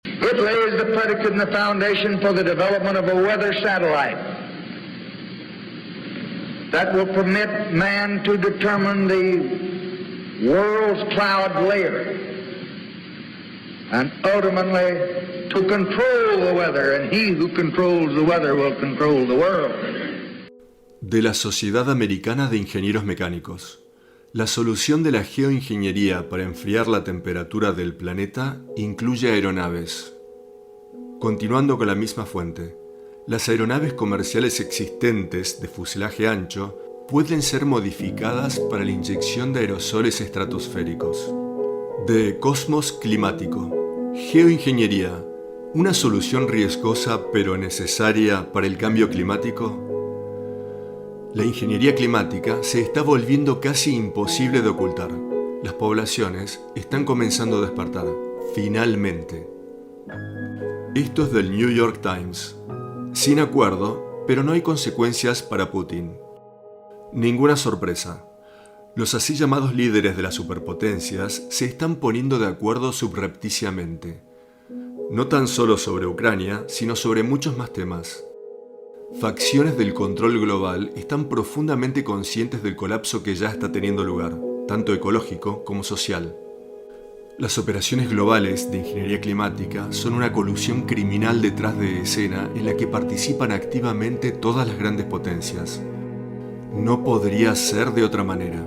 It lays the predicate and the foundation for the development of a weather satellite that will permit man to determine the world's cloud layer and ultimately to control the weather, and he who controls the weather will control the world. De la Sociedad Americana de Ingenieros Mecánicos. La solución de la geoingeniería para enfriar la temperatura del planeta incluye aeronaves. Continuando con la misma fuente, las aeronaves comerciales existentes de fuselaje ancho pueden ser modificadas para la inyección de aerosoles estratosféricos. De Cosmos Climático. Geoingeniería, ¿una solución riesgosa pero necesaria para el cambio climático? La ingeniería climática se está volviendo casi imposible de ocultar. Las poblaciones están comenzando a despertar, finalmente. Esto es del New York Times. Sin acuerdo, pero no hay consecuencias para Putin. Ninguna sorpresa. Los así llamados líderes de las superpotencias se están poniendo de acuerdo subrepticiamente. No tan solo sobre Ucrania, sino sobre muchos más temas. Facciones del control global están profundamente conscientes del colapso que ya está teniendo lugar, tanto ecológico como social. Las operaciones globales de ingeniería climática son una colusión criminal detrás de escena en la que participan activamente todas las grandes potencias. No podría ser de otra manera.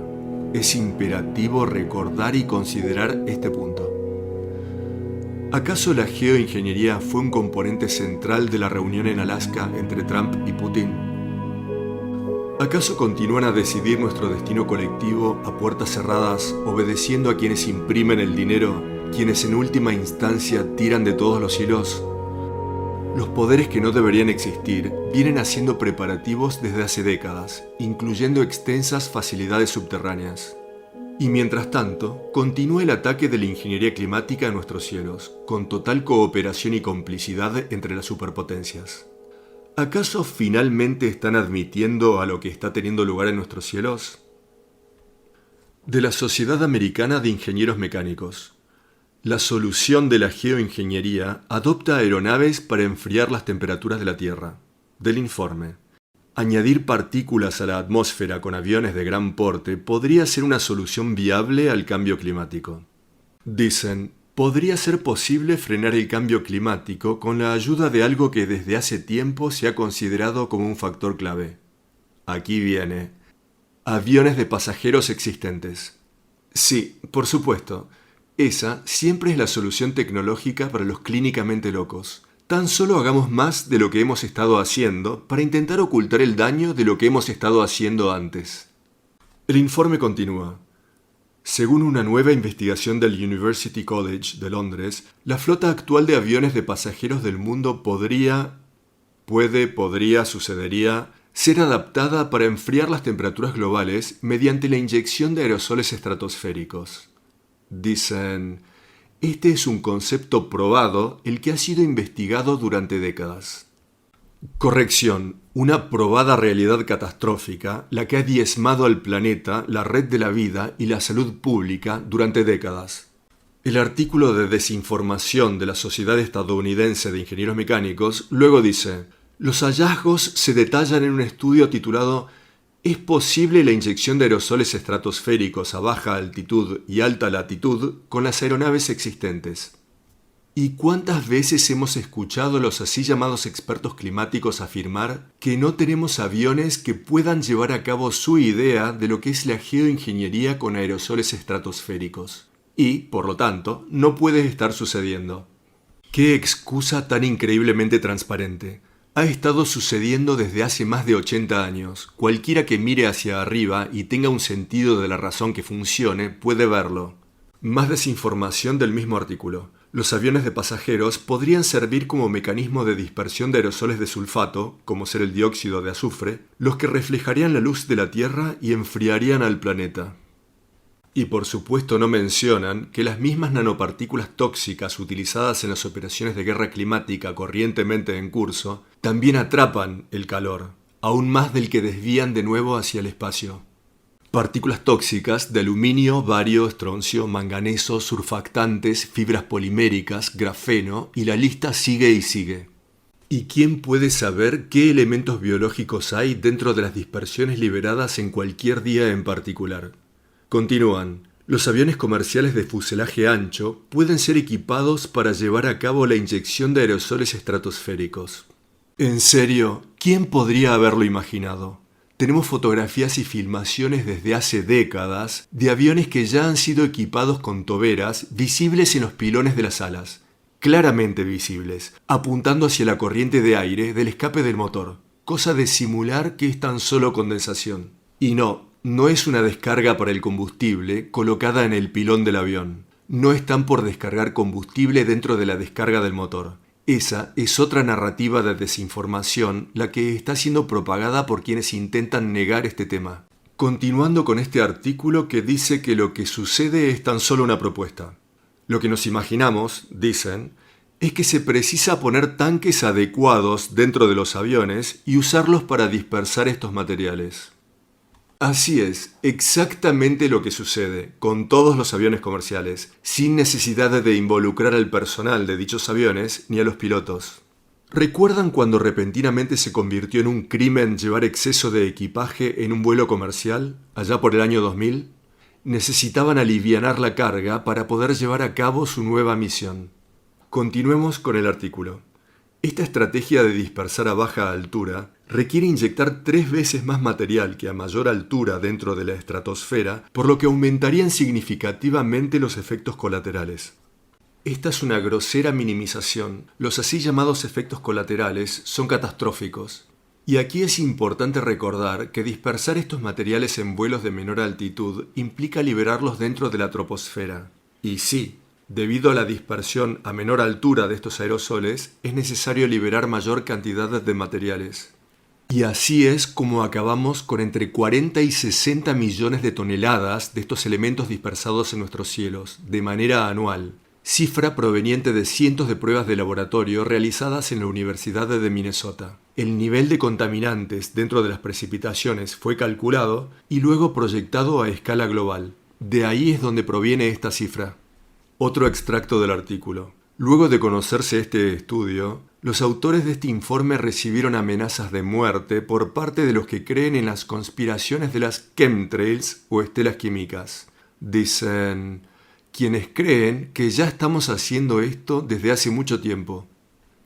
Es imperativo recordar y considerar este punto. ¿Acaso la geoingeniería fue un componente central de la reunión en Alaska entre Trump y Putin? ¿Acaso continúan a decidir nuestro destino colectivo a puertas cerradas, obedeciendo a quienes imprimen el dinero, quienes en última instancia tiran de todos los hilos? Los poderes que no deberían existir vienen haciendo preparativos desde hace décadas, incluyendo extensas facilidades subterráneas. Y mientras tanto, continúa el ataque de la ingeniería climática a nuestros cielos, con total cooperación y complicidad entre las superpotencias. ¿Acaso finalmente están admitiendo a lo que está teniendo lugar en nuestros cielos? De la Sociedad Americana de Ingenieros Mecánicos. La solución de la geoingeniería adopta aeronaves para enfriar las temperaturas de la Tierra. Del informe. Añadir partículas a la atmósfera con aviones de gran porte podría ser una solución viable al cambio climático. Dicen, podría ser posible frenar el cambio climático con la ayuda de algo que desde hace tiempo se ha considerado como un factor clave. Aquí viene. Aviones de pasajeros existentes. Sí, por supuesto. Esa siempre es la solución tecnológica para los clínicamente locos. Tan solo hagamos más de lo que hemos estado haciendo para intentar ocultar el daño de lo que hemos estado haciendo antes. El informe continúa. Según una nueva investigación del University College de Londres, la flota actual de aviones de pasajeros del mundo sucedería, ser adaptada para enfriar las temperaturas globales mediante la inyección de aerosoles estratosféricos. Dicen, este es un concepto probado, el que ha sido investigado durante décadas. Corrección, una probada realidad catastrófica, la que ha diezmado al planeta, la red de la vida y la salud pública durante décadas. El artículo de desinformación de la Sociedad Estadounidense de Ingenieros Mecánicos luego dice, los hallazgos se detallan en un estudio titulado ¿Es posible la inyección de aerosoles estratosféricos a baja altitud y alta latitud con las aeronaves existentes? ¿Y cuántas veces hemos escuchado a los así llamados expertos climáticos afirmar que no tenemos aviones que puedan llevar a cabo su idea de lo que es la geoingeniería con aerosoles estratosféricos? Y, por lo tanto, no puede estar sucediendo. ¡Qué excusa tan increíblemente transparente! Ha estado sucediendo desde hace más de 80 años. Cualquiera que mire hacia arriba y tenga un sentido de la razón que funcione puede verlo. Más desinformación del mismo artículo. Los aviones de pasajeros podrían servir como mecanismo de dispersión de aerosoles de sulfato, como ser el dióxido de azufre, los que reflejarían la luz de la Tierra y enfriarían al planeta. Y por supuesto no mencionan que las mismas nanopartículas tóxicas utilizadas en las operaciones de guerra climática corrientemente en curso también atrapan el calor, aún más del que desvían de nuevo hacia el espacio. Partículas tóxicas de aluminio, bario, estroncio, manganeso, surfactantes, fibras poliméricas, grafeno, y la lista sigue y sigue. ¿Y quién puede saber qué elementos biológicos hay dentro de las dispersiones liberadas en cualquier día en particular? Continúan. Los aviones comerciales de fuselaje ancho pueden ser equipados para llevar a cabo la inyección de aerosoles estratosféricos. En serio, ¿quién podría haberlo imaginado? Tenemos fotografías y filmaciones desde hace décadas de aviones que ya han sido equipados con toberas visibles en los pilones de las alas, claramente visibles, apuntando hacia la corriente de aire del escape del motor, cosa de simular que es tan solo condensación. Y no es una descarga para el combustible colocada en el pilón del avión. No están por descargar combustible dentro de la descarga del motor. Esa es otra narrativa de desinformación, la que está siendo propagada por quienes intentan negar este tema. Continuando con este artículo que dice que lo que sucede es tan solo una propuesta. Lo que nos imaginamos, dicen, es que se precisa poner tanques adecuados dentro de los aviones y usarlos para dispersar estos materiales. Así es, exactamente lo que sucede con todos los aviones comerciales, sin necesidad de involucrar al personal de dichos aviones ni a los pilotos. ¿Recuerdan cuando repentinamente se convirtió en un crimen llevar exceso de equipaje en un vuelo comercial, allá por el año 2000? Necesitaban alivianar la carga para poder llevar a cabo su nueva misión. Continuemos con el artículo. Esta estrategia de dispersar a baja altura requiere inyectar 3 veces más material que a mayor altura dentro de la estratosfera, por lo que aumentarían significativamente los efectos colaterales. Esta es una grosera minimización. Los así llamados efectos colaterales son catastróficos. Y aquí es importante recordar que dispersar estos materiales en vuelos de menor altitud implica liberarlos dentro de la troposfera. Y sí, debido a la dispersión a menor altura de estos aerosoles, es necesario liberar mayor cantidad de materiales. Y así es como acabamos con entre 40 y 60 millones de toneladas de estos elementos dispersados en nuestros cielos, de manera anual. Cifra proveniente de cientos de pruebas de laboratorio realizadas en la Universidad de Minnesota. El nivel de contaminantes dentro de las precipitaciones fue calculado y luego proyectado a escala global. De ahí es donde proviene esta cifra. Otro extracto del artículo. Luego de conocerse este estudio, los autores de este informe recibieron amenazas de muerte por parte de los que creen en las conspiraciones de las chemtrails o estelas químicas. Dicen, quienes creen que ya estamos haciendo esto desde hace mucho tiempo.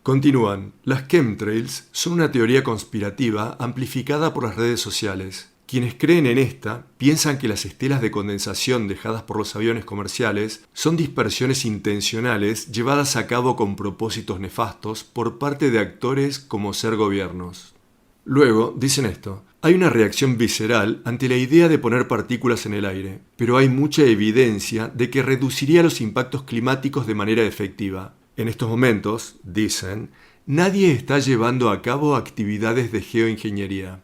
Continúan, las chemtrails son una teoría conspirativa amplificada por las redes sociales. Quienes creen en esta piensan que las estelas de condensación dejadas por los aviones comerciales son dispersiones intencionales llevadas a cabo con propósitos nefastos por parte de actores como ser gobiernos. Luego, dicen esto, hay una reacción visceral ante la idea de poner partículas en el aire, pero hay mucha evidencia de que reduciría los impactos climáticos de manera efectiva. En estos momentos, dicen, nadie está llevando a cabo actividades de geoingeniería.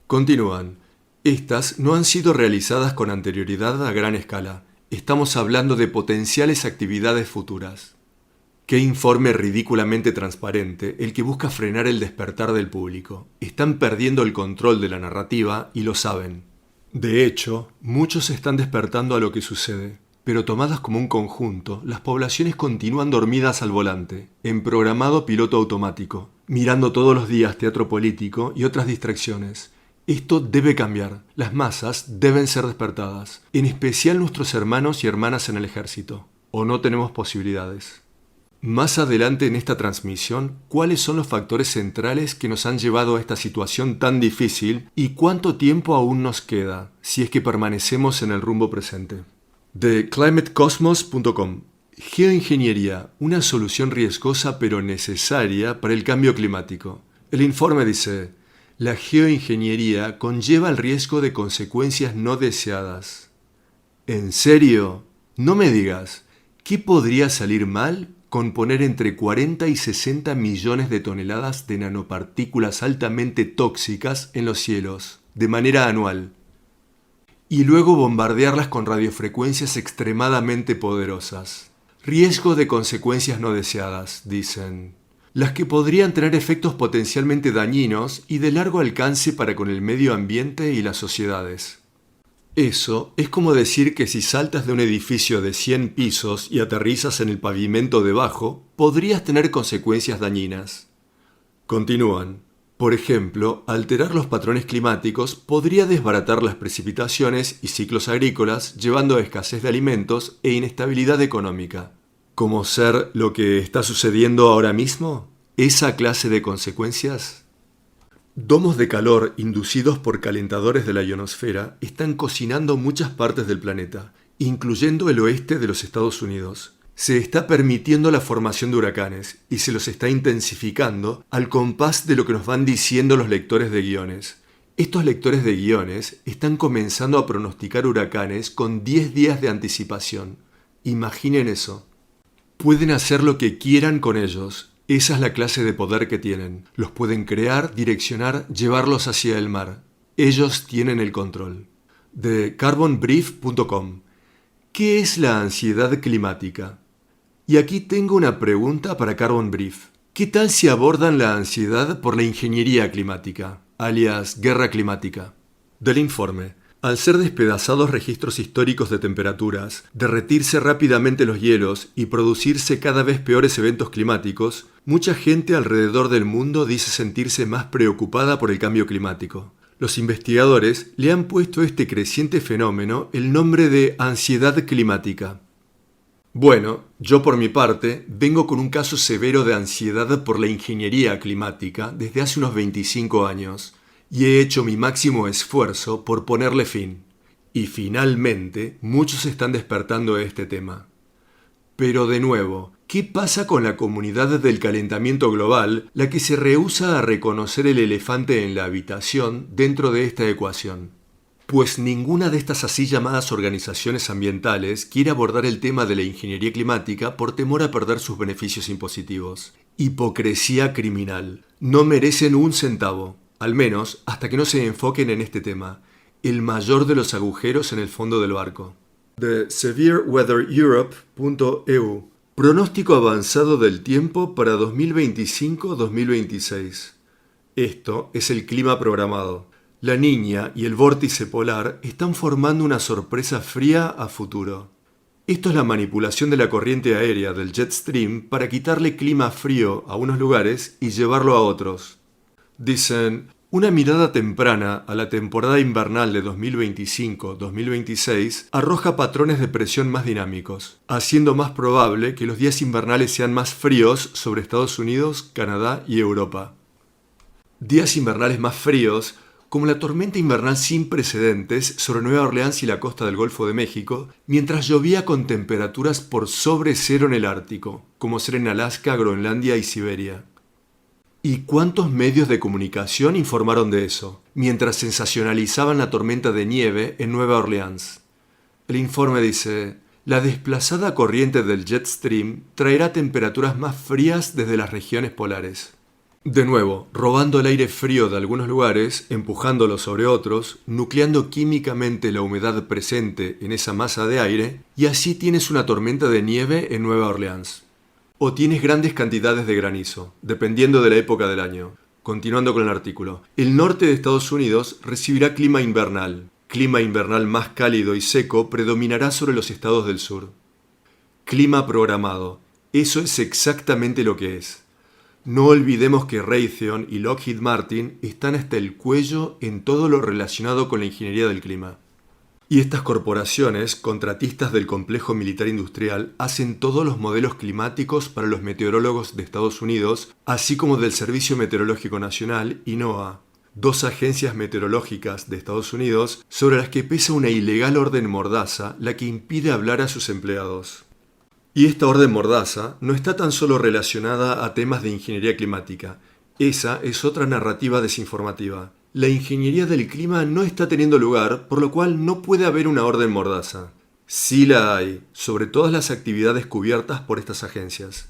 Continúan. Estas no han sido realizadas con anterioridad a gran escala. Estamos hablando de potenciales actividades futuras. Qué informe ridículamente transparente el que busca frenar el despertar del público. Están perdiendo el control de la narrativa y lo saben. De hecho, muchos están despertando a lo que sucede, pero tomadas como un conjunto, las poblaciones continúan dormidas al volante, en programado piloto automático, mirando todos los días teatro político y otras distracciones. Esto debe cambiar. Las masas deben ser despertadas, en especial nuestros hermanos y hermanas en el ejército, o no tenemos posibilidades. Más adelante en esta transmisión, ¿cuáles son los factores centrales que nos han llevado a esta situación tan difícil y cuánto tiempo aún nos queda, si es que permanecemos en el rumbo presente? De climatecosmos.com. Geoingeniería, una solución riesgosa pero necesaria para el cambio climático. El informe dice, la geoingeniería conlleva el riesgo de consecuencias no deseadas. ¿En serio? No me digas, ¿qué podría salir mal con poner entre 40 y 60 millones de toneladas de nanopartículas altamente tóxicas en los cielos, de manera anual? Y luego bombardearlas con radiofrecuencias extremadamente poderosas. Riesgo de consecuencias no deseadas, dicen. Las que podrían tener efectos potencialmente dañinos y de largo alcance para con el medio ambiente y las sociedades. Eso es como decir que si saltas de un edificio de 100 pisos y aterrizas en el pavimento debajo, podrías tener consecuencias dañinas. Continúan. Por ejemplo, alterar los patrones climáticos podría desbaratar las precipitaciones y ciclos agrícolas, llevando a escasez de alimentos e inestabilidad económica. ¿Cómo ser lo que está sucediendo ahora mismo? ¿Esa clase de consecuencias? Domos de calor inducidos por calentadores de la ionosfera están cocinando muchas partes del planeta, incluyendo el oeste de los Estados Unidos. Se está permitiendo la formación de huracanes y se los está intensificando al compás de lo que nos van diciendo los lectores de guiones. Estos lectores de guiones están comenzando a pronosticar huracanes con 10 días de anticipación. Imaginen eso. Pueden hacer lo que quieran con ellos. Esa es la clase de poder que tienen. Los pueden crear, direccionar, llevarlos hacia el mar. Ellos tienen el control. De carbonbrief.com. ¿Qué es la ansiedad climática? Y aquí tengo una pregunta para Carbon Brief. ¿Qué tal si abordan la ansiedad por la ingeniería climática, alias guerra climática? Del informe. Al ser despedazados registros históricos de temperaturas, derretirse rápidamente los hielos y producirse cada vez peores eventos climáticos, mucha gente alrededor del mundo dice sentirse más preocupada por el cambio climático. Los investigadores le han puesto a este creciente fenómeno el nombre de ansiedad climática. Bueno, yo por mi parte vengo con un caso severo de ansiedad por la ingeniería climática desde hace unos 25 años y he hecho mi máximo esfuerzo por ponerle fin. Y finalmente muchos están despertando a este tema. Pero de nuevo, ¿qué pasa con la comunidad del calentamiento global, la que se rehúsa a reconocer el elefante en la habitación dentro de esta ecuación? Pues ninguna de estas así llamadas organizaciones ambientales quiere abordar el tema de la ingeniería climática por temor a perder sus beneficios impositivos. Hipocresía criminal. No merecen un centavo, al menos hasta que no se enfoquen en este tema, el mayor de los agujeros en el fondo del barco. De severeweathereurope.eu. Pronóstico avanzado del tiempo para 2025-2026. Esto es el clima programado. La Niña y el vórtice polar están formando una sorpresa fría a futuro. Esto es la manipulación de la corriente aérea del jet stream para quitarle clima frío a unos lugares y llevarlo a otros. Dicen, una mirada temprana a la temporada invernal de 2025-2026 arroja patrones de presión más dinámicos, haciendo más probable que los días invernales sean más fríos sobre Estados Unidos, Canadá y Europa. Días invernales más fríos como la tormenta invernal sin precedentes sobre Nueva Orleans y la costa del Golfo de México, mientras llovía con temperaturas por sobre cero en el Ártico, como ser en Alaska, Groenlandia y Siberia. ¿Y cuántos medios de comunicación informaron de eso, mientras sensacionalizaban la tormenta de nieve en Nueva Orleans? El informe dice, la desplazada corriente del jet stream traerá temperaturas más frías desde las regiones polares. De nuevo, robando el aire frío de algunos lugares, empujándolo sobre otros, nucleando químicamente la humedad presente en esa masa de aire, y así tienes una tormenta de nieve en Nueva Orleans. O tienes grandes cantidades de granizo, dependiendo de la época del año. Continuando con el artículo, el norte de Estados Unidos recibirá clima invernal. Clima invernal más cálido y seco predominará sobre los estados del sur. Clima programado. Eso es exactamente lo que es. No olvidemos que Raytheon y Lockheed Martin están hasta el cuello en todo lo relacionado con la ingeniería del clima. Y estas corporaciones, contratistas del complejo militar industrial, hacen todos los modelos climáticos para los meteorólogos de Estados Unidos, así como del Servicio Meteorológico Nacional y NOAA, dos agencias meteorológicas de Estados Unidos sobre las que pesa una ilegal orden mordaza, la que impide hablar a sus empleados. Y esta orden mordaza no está tan solo relacionada a temas de ingeniería climática. Esa es otra narrativa desinformativa. La ingeniería del clima no está teniendo lugar, por lo cual no puede haber una orden mordaza. Sí la hay, sobre todas las actividades cubiertas por estas agencias.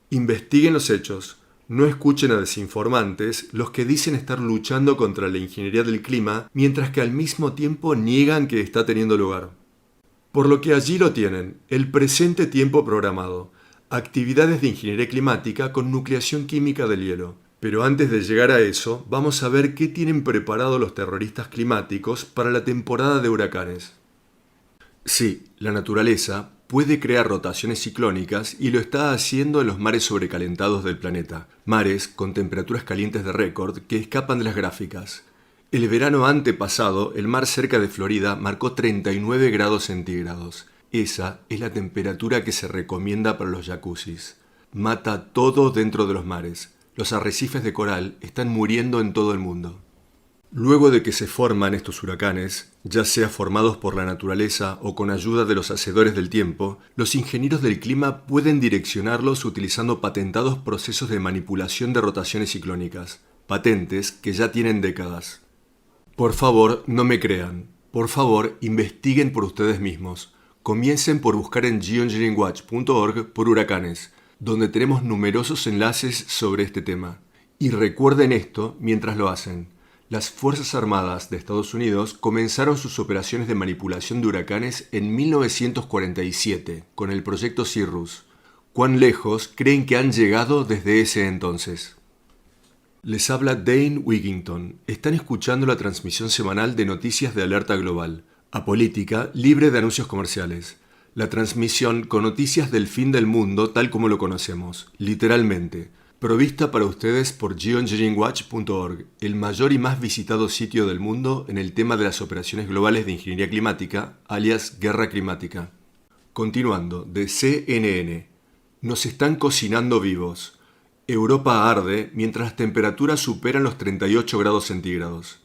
Investiguen los hechos. No escuchen a desinformantes, los que dicen estar luchando contra la ingeniería del clima, mientras que al mismo tiempo niegan que está teniendo lugar. Por lo que allí lo tienen, el presente tiempo programado, actividades de ingeniería climática con nucleación química del hielo. Pero antes de llegar a eso, vamos a ver qué tienen preparado los terroristas climáticos para la temporada de huracanes. Sí, la naturaleza puede crear rotaciones ciclónicas y lo está haciendo en los mares sobrecalentados del planeta, mares con temperaturas calientes de récord que escapan de las gráficas. El verano antepasado, el mar cerca de Florida marcó 39 grados centígrados. Esa es la temperatura que se recomienda para los jacuzzis. Mata todo dentro de los mares. Los arrecifes de coral están muriendo en todo el mundo. Luego de que se forman estos huracanes, ya sea formados por la naturaleza o con ayuda de los hacedores del tiempo, los ingenieros del clima pueden direccionarlos utilizando patentados procesos de manipulación de rotaciones ciclónicas, patentes que ya tienen décadas. Por favor, no me crean. Por favor, investiguen por ustedes mismos. Comiencen por buscar en geoengineeringwatch.org por huracanes, donde tenemos numerosos enlaces sobre este tema. Y recuerden esto mientras lo hacen. Las Fuerzas Armadas de Estados Unidos comenzaron sus operaciones de manipulación de huracanes en 1947 con el proyecto Cirrus. ¿Cuán lejos creen que han llegado desde ese entonces? Les habla Dane Wigington. Están escuchando la transmisión semanal de Noticias de Alerta Global, apolítica, libre de anuncios comerciales. La transmisión con noticias del fin del mundo tal como lo conocemos, literalmente. Provista para ustedes por geoengineeringwatch.org, el mayor y más visitado sitio del mundo en el tema de las operaciones globales de ingeniería climática, alias guerra climática. Continuando, de CNN. Nos están cocinando vivos. Europa arde mientras las temperaturas superan los 38 grados centígrados.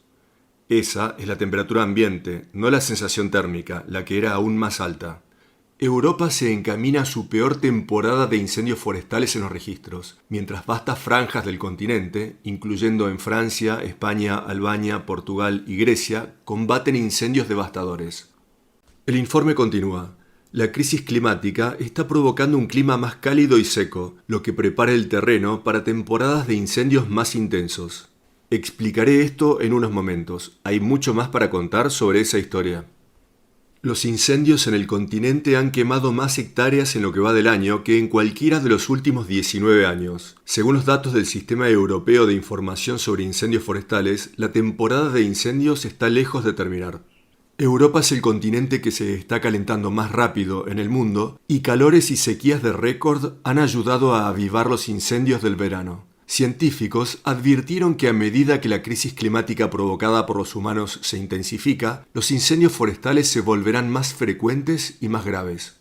Esa es la temperatura ambiente, no la sensación térmica, la que era aún más alta. Europa se encamina a su peor temporada de incendios forestales en los registros, mientras vastas franjas del continente, incluyendo en Francia, España, Albania, Portugal y Grecia, combaten incendios devastadores. El informe continúa. La crisis climática está provocando un clima más cálido y seco, lo que prepara el terreno para temporadas de incendios más intensos. Explicaré esto en unos momentos. Hay mucho más para contar sobre esa historia. Los incendios en el continente han quemado más hectáreas en lo que va del año que en cualquiera de los últimos 19 años. Según los datos del Sistema Europeo de Información sobre Incendios Forestales, la temporada de incendios está lejos de terminar. Europa es el continente que se está calentando más rápido en el mundo y calores y sequías de récord han ayudado a avivar los incendios del verano. Científicos advirtieron que a medida que la crisis climática provocada por los humanos se intensifica, los incendios forestales se volverán más frecuentes y más graves.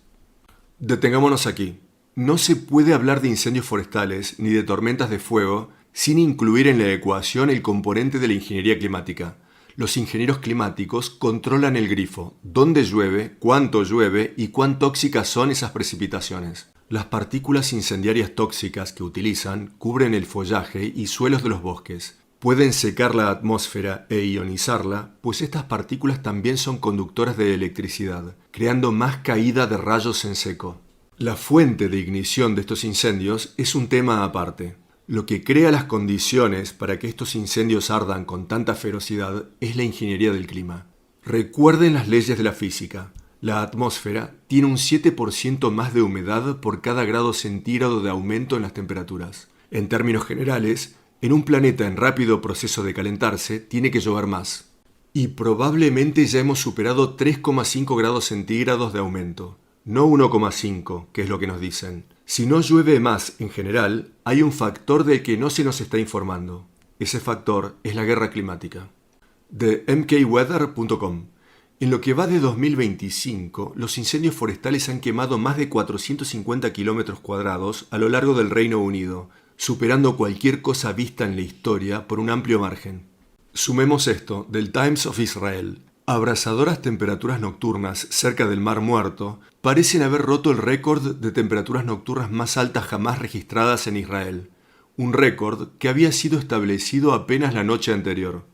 Detengámonos aquí. No se puede hablar de incendios forestales ni de tormentas de fuego sin incluir en la ecuación el componente de la ingeniería climática. Los ingenieros climáticos controlan el grifo, dónde llueve, cuánto llueve y cuán tóxicas son esas precipitaciones. Las partículas incendiarias tóxicas que utilizan cubren el follaje y suelos de los bosques. Pueden secar la atmósfera e ionizarla, pues estas partículas también son conductoras de electricidad, creando más caída de rayos en seco. La fuente de ignición de estos incendios es un tema aparte. Lo que crea las condiciones para que estos incendios ardan con tanta ferocidad es la ingeniería del clima. Recuerden las leyes de la física. La atmósfera tiene un 7% más de humedad por cada grado centígrado de aumento en las temperaturas. En términos generales, en un planeta en rápido proceso de calentarse, tiene que llover más. Y probablemente ya hemos superado 3,5 grados centígrados de aumento, no 1,5, que es lo que nos dicen. Si no llueve más en general, hay un factor del que no se nos está informando. Ese factor es la guerra climática. De mkweather.com. En lo que va de 2025, los incendios forestales han quemado más de 450 kilómetros cuadrados a lo largo del Reino Unido, superando cualquier cosa vista en la historia por un amplio margen. Sumemos esto del Times of Israel. Abrasadoras temperaturas nocturnas cerca del Mar Muerto parecen haber roto el récord de temperaturas nocturnas más altas jamás registradas en Israel, un récord que había sido establecido apenas la noche anterior.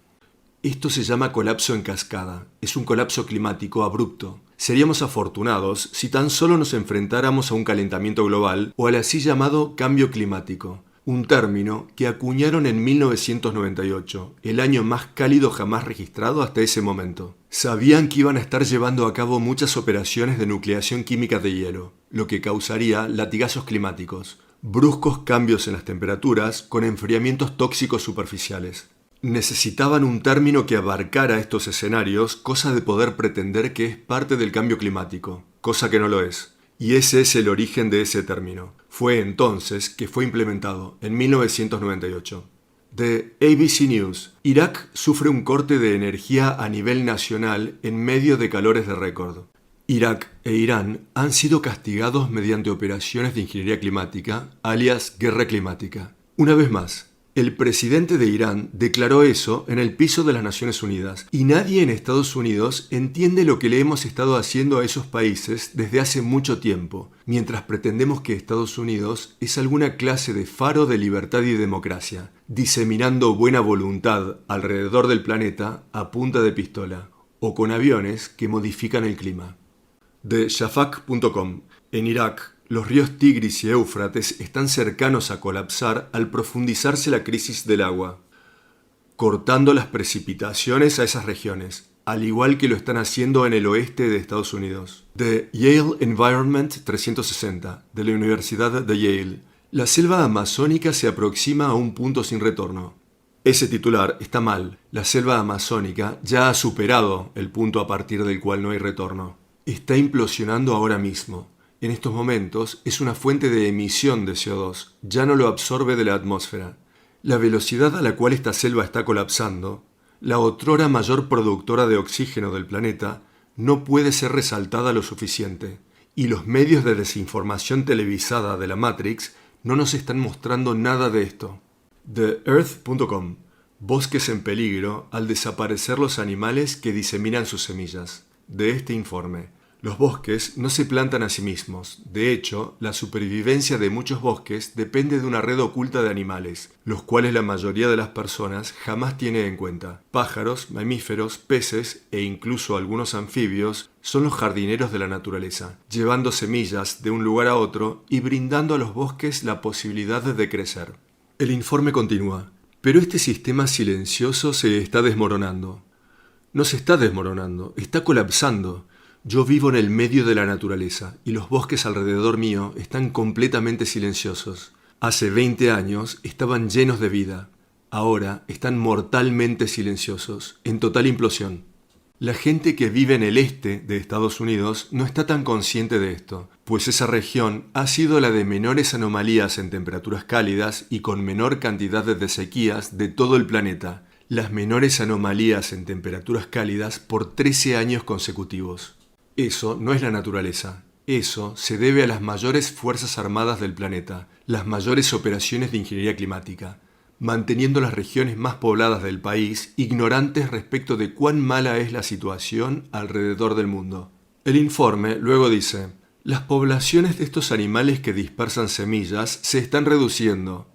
Esto se llama colapso en cascada. Es un colapso climático abrupto. Seríamos afortunados si tan solo nos enfrentáramos a un calentamiento global o al así llamado cambio climático, un término que acuñaron en 1998, el año más cálido jamás registrado hasta ese momento. Sabían que iban a estar llevando a cabo muchas operaciones de nucleación química de hielo, lo que causaría latigazos climáticos, bruscos cambios en las temperaturas con enfriamientos tóxicos superficiales. Necesitaban un término que abarcara estos escenarios, cosa de poder pretender que es parte del cambio climático, cosa que no lo es. Y ese es el origen de ese término. Fue entonces que fue implementado, en 1998. De ABC News, Irak sufre un corte de energía a nivel nacional en medio de calores de récord. Irak e Irán han sido castigados mediante operaciones de ingeniería climática, alias guerra climática. Una vez más, el presidente de Irán declaró eso en el piso de las Naciones Unidas y nadie en Estados Unidos entiende lo que le hemos estado haciendo a esos países desde hace mucho tiempo, mientras pretendemos que Estados Unidos es alguna clase de faro de libertad y democracia, diseminando buena voluntad alrededor del planeta a punta de pistola, o con aviones que modifican el clima. De Shafak.com, en Irak, los ríos Tigris y Éufrates están cercanos a colapsar al profundizarse la crisis del agua, cortando las precipitaciones a esas regiones, al igual que lo están haciendo en el oeste de Estados Unidos. De Yale Environment 360, de la Universidad de Yale, la selva amazónica se aproxima a un punto sin retorno. Ese titular está mal. La selva amazónica ya ha superado el punto a partir del cual no hay retorno. Está implosionando ahora mismo. En estos momentos es una fuente de emisión de CO2, ya no lo absorbe de la atmósfera. La velocidad a la cual esta selva está colapsando, la otrora mayor productora de oxígeno del planeta, no puede ser resaltada lo suficiente, y los medios de desinformación televisada de la Matrix no nos están mostrando nada de esto. De Earth.com, bosques en peligro al desaparecer los animales que diseminan sus semillas. De este informe, los bosques no se plantan a sí mismos. De hecho, la supervivencia de muchos bosques depende de una red oculta de animales, los cuales la mayoría de las personas jamás tiene en cuenta. Pájaros, mamíferos, peces e incluso algunos anfibios son los jardineros de la naturaleza, llevando semillas de un lugar a otro y brindando a los bosques la posibilidad de crecer. El informe continúa, pero este sistema silencioso se está desmoronando. No se está desmoronando, está colapsando. Yo vivo en el medio de la naturaleza y los bosques alrededor mío están completamente silenciosos. Hace 20 años estaban llenos de vida. Ahora están mortalmente silenciosos, en total implosión. La gente que vive en el este de Estados Unidos no está tan consciente de esto, pues esa región ha sido la de menores anomalías en temperaturas cálidas y con menor cantidad de sequías de todo el planeta. Las menores anomalías en temperaturas cálidas por 13 años consecutivos. Eso no es la naturaleza. Eso se debe a las mayores fuerzas armadas del planeta, las mayores operaciones de ingeniería climática, manteniendo las regiones más pobladas del país ignorantes respecto de cuán mala es la situación alrededor del mundo. El informe luego dice, las poblaciones de estos animales que dispersan semillas se están reduciendo.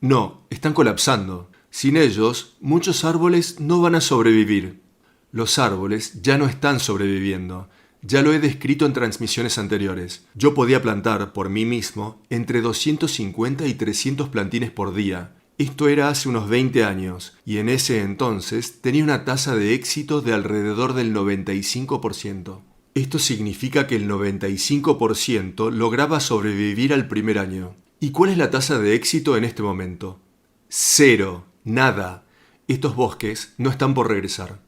No, están colapsando. Sin ellos, muchos árboles no van a sobrevivir. Los árboles ya no están sobreviviendo. Ya lo he descrito en transmisiones anteriores. Yo podía plantar, por mí mismo, entre 250 y 300 plantines por día. Esto era hace unos 20 años, y en ese entonces tenía una tasa de éxito de alrededor del 95%. Esto significa que el 95% lograba sobrevivir al primer año. ¿Y cuál es la tasa de éxito en este momento? 0. Nada. Estos bosques no están por regresar.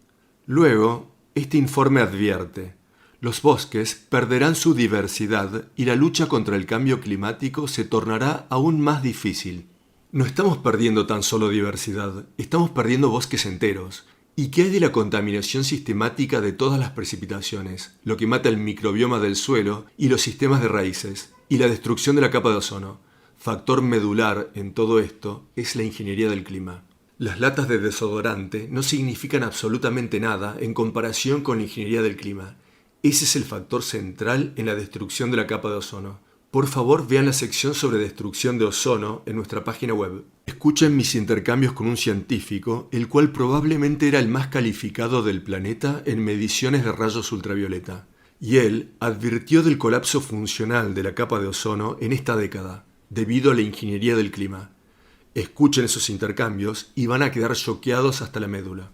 Luego, este informe advierte: los bosques perderán su diversidad y la lucha contra el cambio climático se tornará aún más difícil. No estamos perdiendo tan solo diversidad, estamos perdiendo bosques enteros. ¿Y qué hay de la contaminación sistemática de todas las precipitaciones, lo que mata el microbioma del suelo y los sistemas de raíces, y la destrucción de la capa de ozono? Factor medular en todo esto es la ingeniería del clima. Las latas de desodorante no significan absolutamente nada en comparación con la ingeniería del clima. Ese es el factor central en la destrucción de la capa de ozono. Por favor, vean la sección sobre destrucción de ozono en nuestra página web. Escuchen mis intercambios con un científico, el cual probablemente era el más calificado del planeta en mediciones de rayos ultravioleta. Y él advirtió del colapso funcional de la capa de ozono en esta década, debido a la ingeniería del clima. Escuchen esos intercambios y van a quedar choqueados hasta la médula.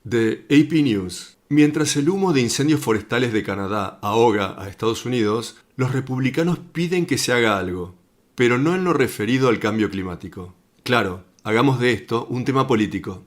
De AP News. Mientras el humo de incendios forestales de Canadá ahoga a Estados Unidos, los republicanos piden que se haga algo. pero no en lo referido al cambio climático. Claro, hagamos de esto un tema político.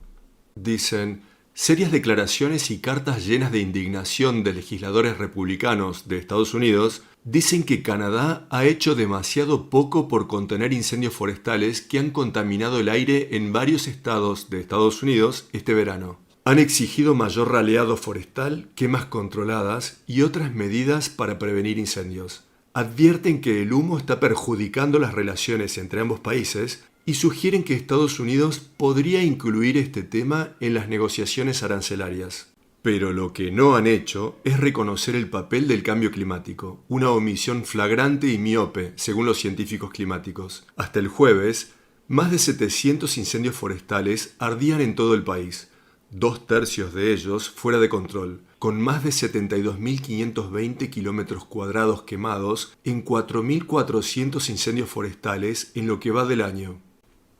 Dicen, serias declaraciones y cartas llenas de indignación de legisladores republicanos de Estados Unidos dicen que Canadá ha hecho demasiado poco por contener incendios forestales que han contaminado el aire en varios estados de Estados Unidos este verano. Han exigido mayor raleado forestal, quemas controladas y otras medidas para prevenir incendios. Advierten que el humo está perjudicando las relaciones entre ambos países y sugieren que Estados Unidos podría incluir este tema en las negociaciones arancelarias. Pero lo que no han hecho es reconocer el papel del cambio climático, una omisión flagrante y miope, según los científicos climáticos. Hasta el jueves, más de 700 incendios forestales ardían en todo el país, 2/3 de ellos fuera de control, con más de 72.520 kilómetros cuadrados quemados en 4.400 incendios forestales en lo que va del año.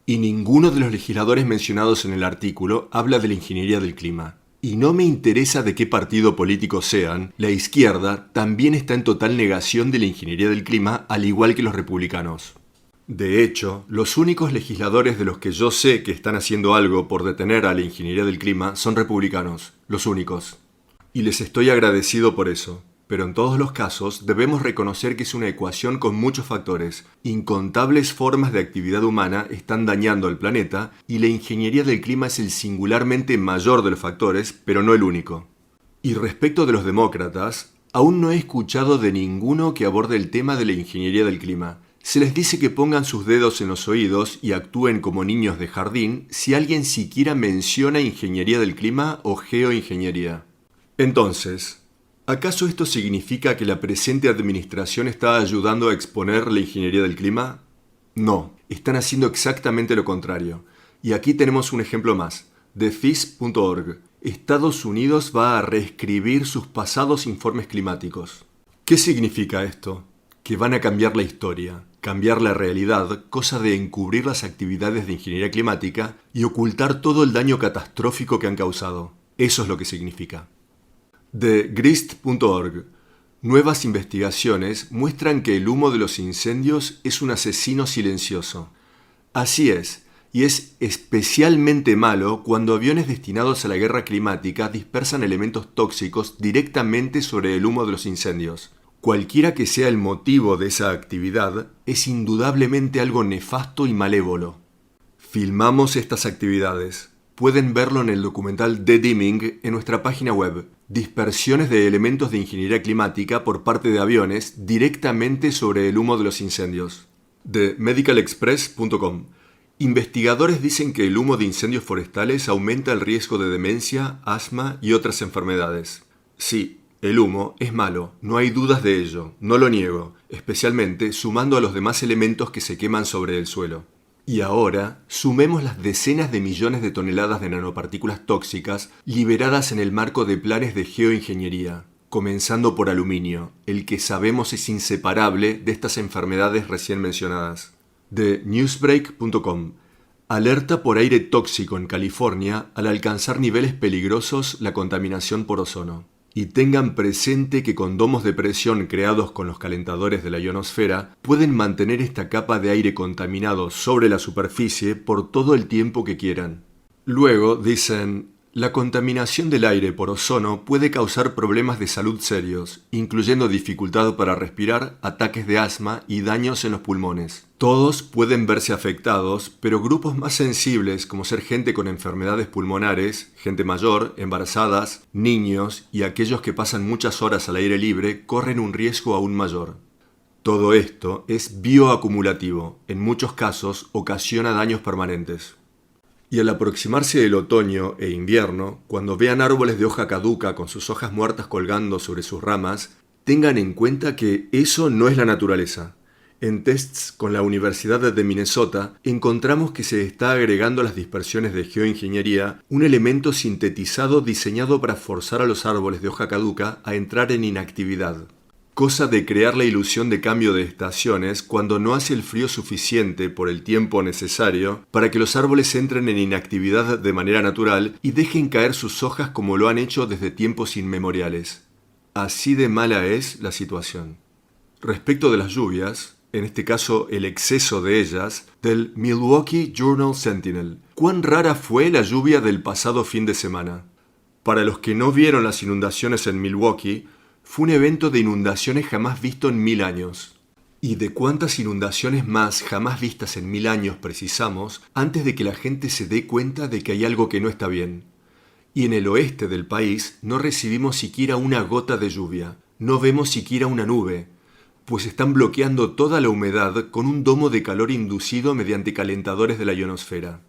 Y ninguno de los legisladores mencionados en el artículo habla de la ingeniería del clima. Y no me interesa de qué partido político sean, la izquierda también está en total negación de la ingeniería del clima, al igual que los republicanos. De hecho, los únicos legisladores de los que yo sé que están haciendo algo por detener a la ingeniería del clima son republicanos, los únicos. Y les estoy agradecido por eso. Pero en todos los casos debemos reconocer que es una ecuación con muchos factores. Incontables formas de actividad humana están dañando al planeta y la ingeniería del clima es el singularmente mayor de los factores, pero no el único. Y respecto de los demócratas, aún no he escuchado de ninguno que aborde el tema de la ingeniería del clima. Se les dice que pongan sus dedos en los oídos y actúen como niños de jardín si alguien siquiera menciona ingeniería del clima o geoingeniería. Entonces, ¿acaso esto significa que la presente administración está ayudando a exponer la ingeniería del clima? No, están haciendo exactamente lo contrario. Y aquí tenemos un ejemplo más, de THIS.org. Estados Unidos va a reescribir sus pasados informes climáticos. ¿Qué significa esto? Que van a cambiar la historia, cambiar la realidad, cosa de encubrir las actividades de ingeniería climática y ocultar todo el daño catastrófico que han causado. Eso es lo que significa. De grist.org. Nuevas investigaciones muestran que el humo de los incendios es un asesino silencioso. Así es, y es especialmente malo cuando aviones destinados a la guerra climática dispersan elementos tóxicos directamente sobre el humo de los incendios. Cualquiera que sea el motivo de esa actividad, es indudablemente algo nefasto y malévolo. Filmamos estas actividades. Pueden verlo en el documental The Dimming en nuestra página web. Dispersiones de elementos de ingeniería climática por parte de aviones directamente sobre el humo de los incendios. De medicalexpress.com. Investigadores dicen que el humo de incendios forestales aumenta el riesgo de demencia, asma y otras enfermedades. Sí, el humo es malo, no hay dudas de ello, no lo niego, especialmente sumando a los demás elementos que se queman sobre el suelo. Y ahora, sumemos las decenas de millones de toneladas de nanopartículas tóxicas liberadas en el marco de planes de geoingeniería, comenzando por aluminio, el que sabemos es inseparable de estas enfermedades recién mencionadas. De newsbreak.com. Alerta por aire tóxico en California al alcanzar niveles peligrosos la contaminación por ozono. Y tengan presente que con domos de presión creados con los calentadores de la ionosfera pueden mantener esta capa de aire contaminado sobre la superficie por todo el tiempo que quieran. Luego dicen, la contaminación del aire por ozono puede causar problemas de salud serios, incluyendo dificultad para respirar, ataques de asma y daños en los pulmones. Todos pueden verse afectados, pero grupos más sensibles, como ser gente con enfermedades pulmonares, gente mayor, embarazadas, niños y aquellos que pasan muchas horas al aire libre, corren un riesgo aún mayor. Todo esto es bioacumulativo, en muchos casos ocasiona daños permanentes. Y al aproximarse el otoño e invierno, cuando vean árboles de hoja caduca con sus hojas muertas colgando sobre sus ramas, tengan en cuenta que eso no es la naturaleza. En tests con la Universidad de Minnesota encontramos que se está agregando a las dispersiones de geoingeniería un elemento sintetizado diseñado para forzar a los árboles de hoja caduca a entrar en inactividad. Cosa de crear la ilusión de cambio de estaciones cuando no hace el frío suficiente por el tiempo necesario para que los árboles entren en inactividad de manera natural y dejen caer sus hojas como lo han hecho desde tiempos inmemoriales. Así de mala es la situación. Respecto de las lluvias, en este caso el exceso de ellas, del Milwaukee Journal Sentinel. ¿Cuán rara fue la lluvia del pasado fin de semana? Para los que no vieron las inundaciones en Milwaukee, fue un evento de inundaciones jamás visto en 1000 años. ¿Y de cuántas inundaciones más jamás vistas en 1000 años precisamos antes de que la gente se dé cuenta de que hay algo que no está bien? Y en el oeste del país no recibimos siquiera una gota de lluvia, no vemos siquiera una nube, pues están bloqueando toda la humedad con un domo de calor inducido mediante calentadores de la ionosfera.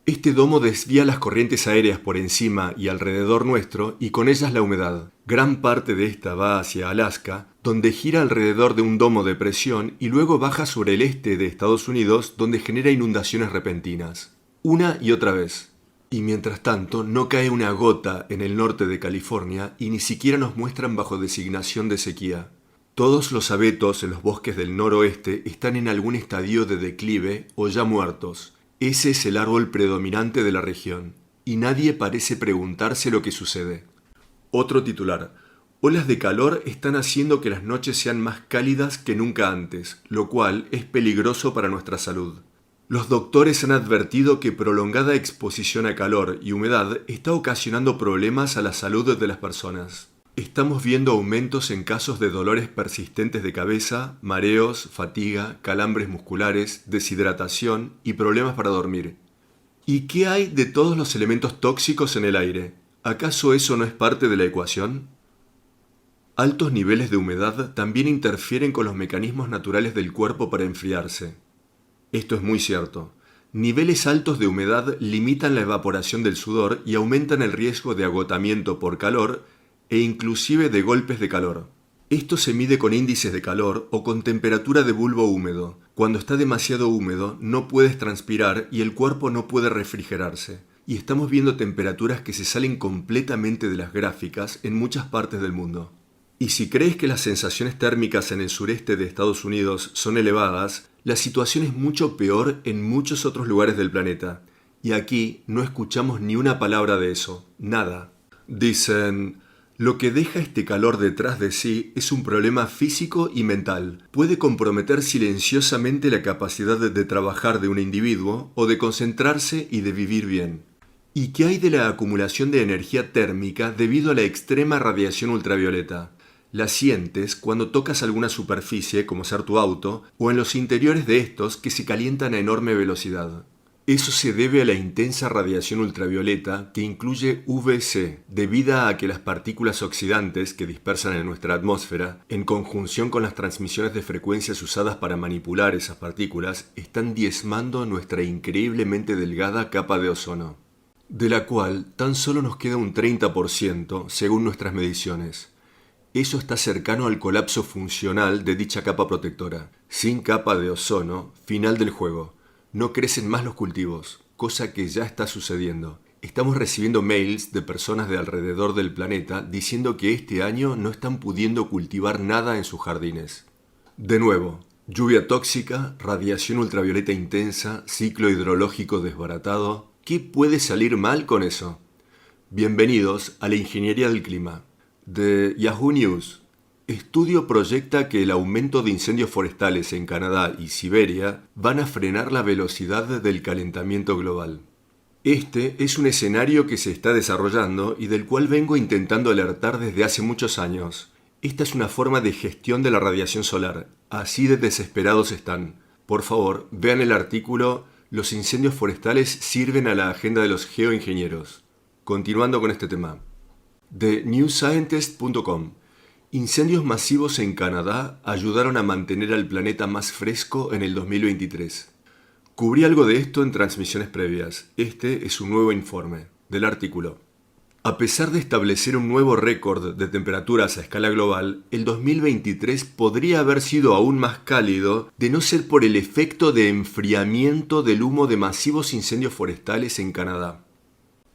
Este domo desvía las corrientes aéreas por encima y alrededor nuestro y con ellas la humedad. Gran parte de esta va hacia Alaska, donde gira alrededor de un domo de presión y luego baja sobre el este de Estados Unidos, donde genera inundaciones repentinas. Una y otra vez. Y mientras tanto no cae una gota en el norte de California y ni siquiera nos muestran bajo designación de sequía. Todos los abetos en los bosques del noroeste están en algún estadio de declive o ya muertos. Ese es el árbol predominante de la región, y nadie parece preguntarse lo que sucede. Otro titular. Olas de calor están haciendo que las noches sean más cálidas que nunca antes, lo cual es peligroso para nuestra salud. Los doctores han advertido que prolongada exposición a calor y humedad está ocasionando problemas a la salud de las personas. Estamos viendo aumentos en casos de dolores persistentes de cabeza, mareos, fatiga, calambres musculares, deshidratación y problemas para dormir. ¿Y qué hay de todos los elementos tóxicos en el aire? ¿Acaso eso no es parte de la ecuación? Altos niveles de humedad también interfieren con los mecanismos naturales del cuerpo para enfriarse. Esto es muy cierto. Niveles altos de humedad limitan la evaporación del sudor y aumentan el riesgo de agotamiento por calor e inclusive de golpes de calor. Esto se mide con índices de calor o con temperatura de bulbo húmedo. Cuando está demasiado húmedo no puedes transpirar y el cuerpo no puede refrigerarse. Y estamos viendo temperaturas que se salen completamente de las gráficas en muchas partes del mundo. Y si crees que las sensaciones térmicas en el sureste de Estados Unidos son elevadas, la situación es mucho peor en muchos otros lugares del planeta. Y aquí no escuchamos ni una palabra de eso, nada. Dicen: lo que deja este calor detrás de sí es un problema físico y mental. Puede comprometer silenciosamente la capacidad de trabajar de un individuo o de concentrarse y de vivir bien. ¿Y qué hay de la acumulación de energía térmica debido a la extrema radiación ultravioleta? La sientes cuando tocas alguna superficie, como ser tu auto, o en los interiores de estos que se calientan a enorme velocidad. Eso se debe a la intensa radiación ultravioleta que incluye UVC, debido a que las partículas oxidantes que dispersan en nuestra atmósfera, en conjunción con las transmisiones de frecuencias usadas para manipular esas partículas, están diezmando nuestra increíblemente delgada capa de ozono, de la cual tan solo nos queda un 30% según nuestras mediciones. Eso está cercano al colapso funcional de dicha capa protectora. Sin capa de ozono, final del juego. No crecen más los cultivos, cosa que ya está sucediendo. Estamos recibiendo mails de personas de alrededor del planeta diciendo que este año no están pudiendo cultivar nada en sus jardines. De nuevo, lluvia tóxica, radiación ultravioleta intensa, ciclo hidrológico desbaratado. ¿Qué puede salir mal con eso? Bienvenidos a la ingeniería del clima. De Yahoo News. Estudio proyecta que el aumento de incendios forestales en Canadá y Siberia van a frenar la velocidad del calentamiento global. Este es un escenario que se está desarrollando y del cual vengo intentando alertar desde hace muchos años. Esta es una forma de gestión de la radiación solar. Así de desesperados están. Por favor, vean el artículo «Los incendios forestales sirven a la agenda de los geoingenieros». Continuando con este tema. De newscientist.com. Incendios masivos en Canadá ayudaron a mantener al planeta más fresco en el 2023. Cubrí algo de esto en transmisiones previas. Este es un nuevo informe del artículo. A pesar de establecer un nuevo récord de temperaturas a escala global, el 2023 podría haber sido aún más cálido de no ser por el efecto de enfriamiento del humo de masivos incendios forestales en Canadá.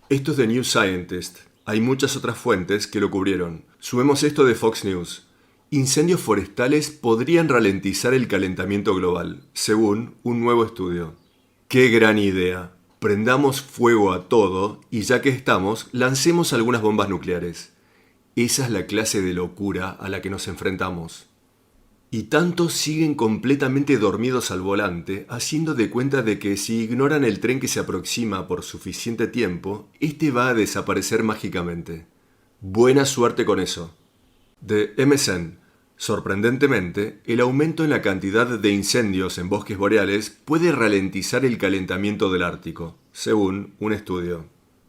Esto es de New Scientist. Hay muchas otras fuentes que lo cubrieron. Sumemos esto de Fox News. Incendios forestales podrían ralentizar el calentamiento global, según un nuevo estudio. ¡Qué gran idea! Prendamos fuego a todo y ya que estamos, lancemos algunas bombas nucleares. Esa es la clase de locura a la que nos enfrentamos. Y tantos siguen completamente dormidos al volante, haciendo de cuenta de que si ignoran el tren que se aproxima por suficiente tiempo, este va a desaparecer mágicamente. Buena suerte con eso. De MSN. Sorprendentemente, el aumento en la cantidad de incendios en bosques boreales puede ralentizar el calentamiento del Ártico, según un estudio.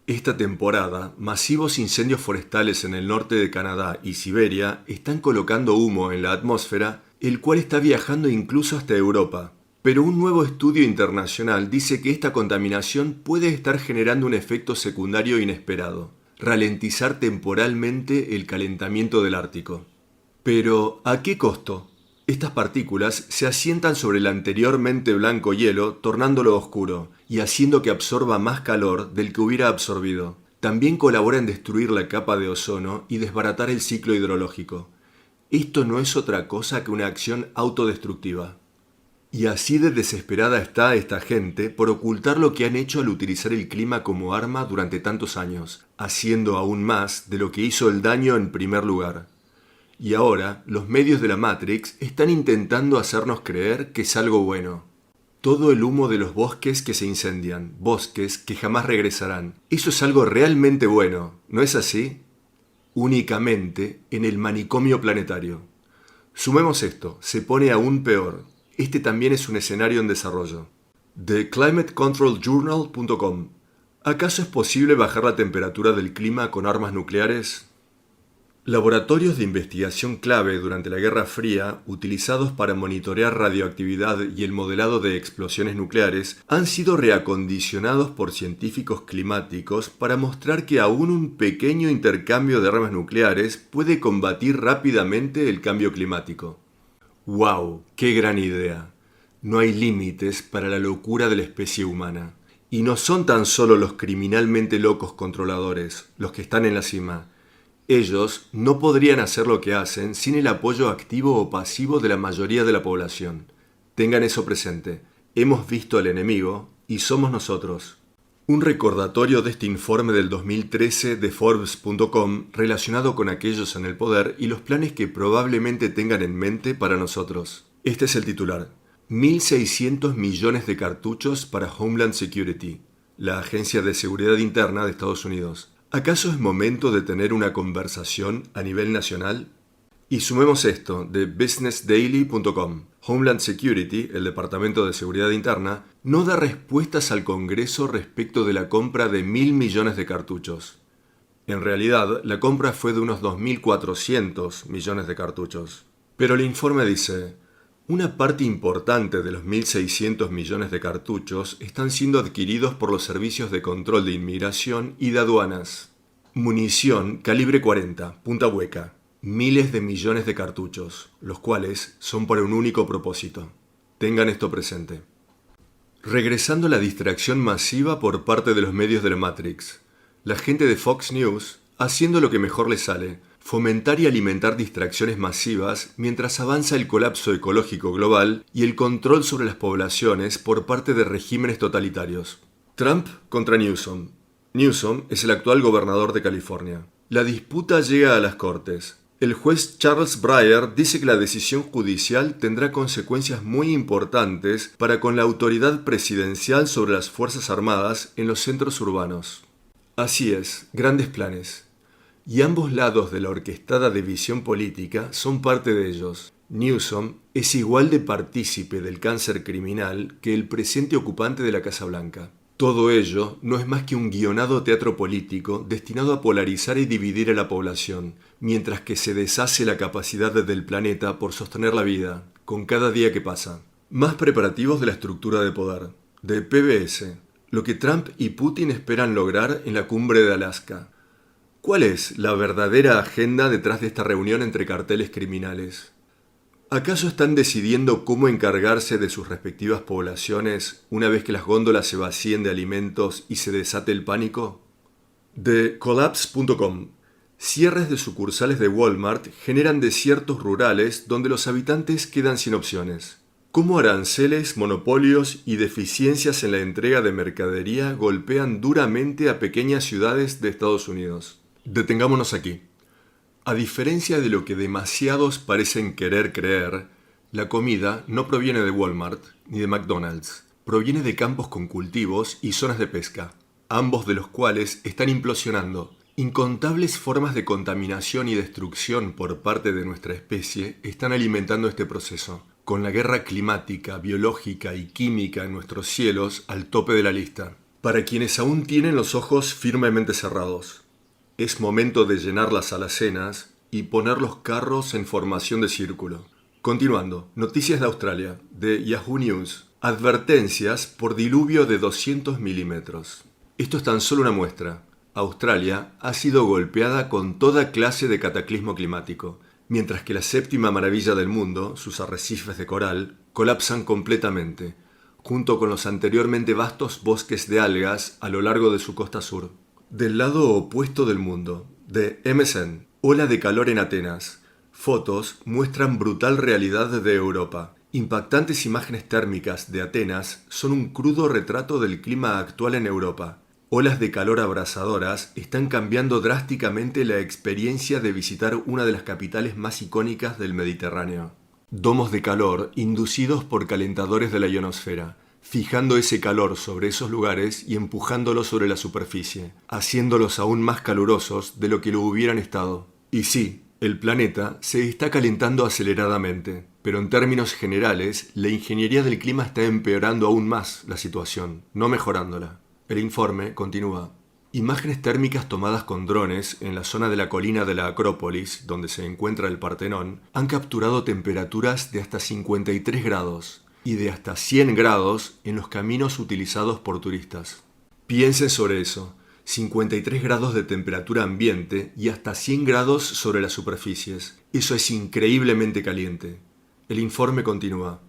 Esta temporada, masivos incendios forestales en el norte de Canadá y Siberia están colocando humo en la atmósfera, el cual está viajando incluso hasta Europa. Pero un nuevo estudio internacional dice que esta contaminación puede estar generando un efecto secundario inesperado: ralentizar temporalmente el calentamiento del Ártico. Pero, ¿a qué costo? Estas partículas se asientan sobre el anteriormente blanco hielo, tornándolo oscuro y haciendo que absorba más calor del que hubiera absorbido. También colabora en destruir la capa de ozono y desbaratar el ciclo hidrológico. Esto no es otra cosa que una acción autodestructiva. Y así de desesperada está esta gente por ocultar lo que han hecho al utilizar el clima como arma durante tantos años, haciendo aún más de lo que hizo el daño en primer lugar. Y ahora, los medios de la Matrix están intentando hacernos creer que es algo bueno. Todo el humo de los bosques que se incendian, bosques que jamás regresarán. Eso es algo realmente bueno, ¿no es así? Únicamente en el manicomio planetario. Sumemos esto, se pone aún peor. Este también es un escenario en desarrollo. De climatecontroljournal.com. ¿Acaso es posible bajar la temperatura del clima con armas nucleares? Laboratorios de investigación clave durante la Guerra Fría, utilizados para monitorear radioactividad y el modelado de explosiones nucleares, han sido reacondicionados por científicos climáticos para mostrar que aún un pequeño intercambio de armas nucleares puede combatir rápidamente el cambio climático. ¡Wow! ¡Qué gran idea! No hay límites para la locura de la especie humana. Y no son tan solo los criminalmente locos controladores los que están en la cima. Ellos no podrían hacer lo que hacen sin el apoyo activo o pasivo de la mayoría de la población. Tengan eso presente. Hemos visto al enemigo y somos nosotros. Un recordatorio de este informe del 2013 de Forbes.com relacionado con aquellos en el poder y los planes que probablemente tengan en mente para nosotros. Este es el titular. 1.600 millones de cartuchos para Homeland Security, la Agencia de Seguridad Interna de Estados Unidos. ¿Acaso es momento de tener una conversación a nivel nacional? Y sumemos esto de businessdaily.com. Homeland Security, el Departamento de Seguridad Interna, no da respuestas al Congreso respecto de la compra de 1.000 millones de cartuchos. En realidad, la compra fue de unos 2.400 millones de cartuchos. Pero el informe dice: una parte importante de los 1.600 millones de cartuchos están siendo adquiridos por los servicios de control de inmigración y de aduanas. Munición calibre 40, punta hueca. Miles de millones de cartuchos, los cuales son para un único propósito. Tengan esto presente. Regresando a la distracción masiva por parte de los medios de la Matrix, la gente de Fox News, haciendo lo que mejor les sale, fomentar y alimentar distracciones masivas mientras avanza el colapso ecológico global y el control sobre las poblaciones por parte de regímenes totalitarios. Trump contra Newsom. Newsom es el actual gobernador de California. La disputa llega a las Cortes. El juez Charles Breyer dice que la decisión judicial tendrá consecuencias muy importantes para con la autoridad presidencial sobre las Fuerzas Armadas en los centros urbanos. Así es, grandes planes. Y ambos lados de la orquestada división política son parte de ellos. Newsom es igual de partícipe del cáncer criminal que el presente ocupante de la Casa Blanca. Todo ello no es más que un guionado teatro político destinado a polarizar y dividir a la población, mientras que se deshace la capacidad del planeta por sostener la vida, con cada día que pasa. Más preparativos de la estructura de poder. De PBS. Lo que Trump y Putin esperan lograr en la cumbre de Alaska. ¿Cuál es la verdadera agenda detrás de esta reunión entre carteles criminales? ¿Acaso están decidiendo cómo encargarse de sus respectivas poblaciones una vez que las góndolas se vacíen de alimentos y se desate el pánico? De Collapse.com. Cierres de sucursales de Walmart generan desiertos rurales donde los habitantes quedan sin opciones. ¿Cómo aranceles, monopolios y deficiencias en la entrega de mercadería golpean duramente a pequeñas ciudades de Estados Unidos? Detengámonos aquí. A diferencia de lo que demasiados parecen querer creer, La comida no proviene de Walmart ni de McDonald's, proviene de campos con cultivos y zonas de pesca, ambos de los cuales están implosionando. Incontables formas de contaminación y destrucción por parte de nuestra especie están alimentando este proceso, con la guerra climática, biológica y química en nuestros cielos al tope de la lista. Para quienes aún tienen los ojos firmemente cerrados, es momento de llenar las alacenas y poner los carros en formación de círculo. Continuando, noticias de Australia, de Yahoo News. Advertencias por diluvio de 200 milímetros. Esto es tan solo una muestra. Australia ha sido golpeada con toda clase de cataclismo climático, mientras que la séptima maravilla del mundo, sus arrecifes de coral, colapsan completamente, junto con los anteriormente vastos bosques de algas a lo largo de su costa sur. Del lado opuesto del mundo, de MSN, ola de calor en Atenas. Fotos muestran brutal realidad de Europa. Impactantes imágenes térmicas de Atenas son un crudo retrato del clima actual en Europa. Olas de calor abrasadoras están cambiando drásticamente la experiencia de visitar una de las capitales más icónicas del Mediterráneo. Domos de calor inducidos por calentadores de la ionosfera, fijando ese calor sobre esos lugares y empujándolos sobre la superficie, haciéndolos aún más calurosos de lo que lo hubieran estado. Y sí, el planeta se está calentando aceleradamente, pero en términos generales, la ingeniería del clima está empeorando aún más la situación, no mejorándola. El informe continúa. Imágenes térmicas tomadas con drones en la zona de la colina de la Acrópolis, donde se encuentra el Partenón, han capturado temperaturas de hasta 53 grados y de hasta 100 grados en los caminos utilizados por turistas. Piensen sobre eso. 53 grados de temperatura ambiente y hasta 100 grados sobre las superficies. Eso es increíblemente caliente. El informe continúa.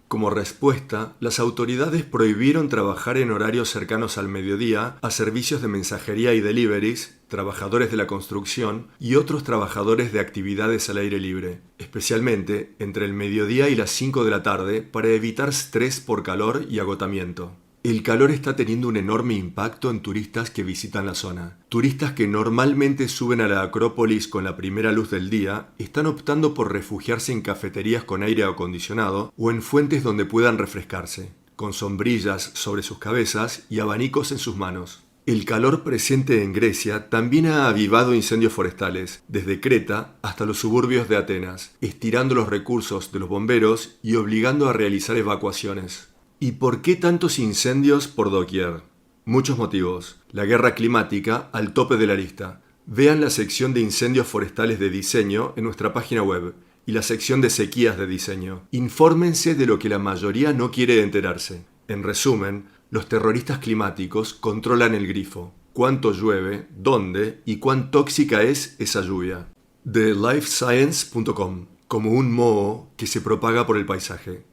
Como respuesta, las autoridades prohibieron trabajar en horarios cercanos al mediodía a servicios de mensajería y deliveries, trabajadores de la construcción y otros trabajadores de actividades al aire libre, especialmente entre el mediodía y las 5 de la tarde para evitar estrés por calor y agotamiento. El calor está teniendo un enorme impacto en turistas que visitan la zona. Turistas que normalmente suben a la Acrópolis con la primera luz del día están optando por refugiarse en cafeterías con aire acondicionado o en fuentes donde puedan refrescarse, con sombrillas sobre sus cabezas y abanicos en sus manos. El calor presente en Grecia también ha avivado incendios forestales, desde Creta hasta los suburbios de Atenas, estirando los recursos de los bomberos y obligando a realizar evacuaciones. ¿Y por qué tantos incendios por doquier? Muchos motivos. La guerra climática al tope de la lista. Vean la sección de incendios forestales de diseño en nuestra página web y la sección de sequías de diseño. Infórmense de lo que la mayoría no quiere enterarse. En resumen, los terroristas climáticos controlan el grifo. Cuánto llueve, dónde y cuán tóxica es esa lluvia. De lifescience.com, como un moho que se propaga por el paisaje.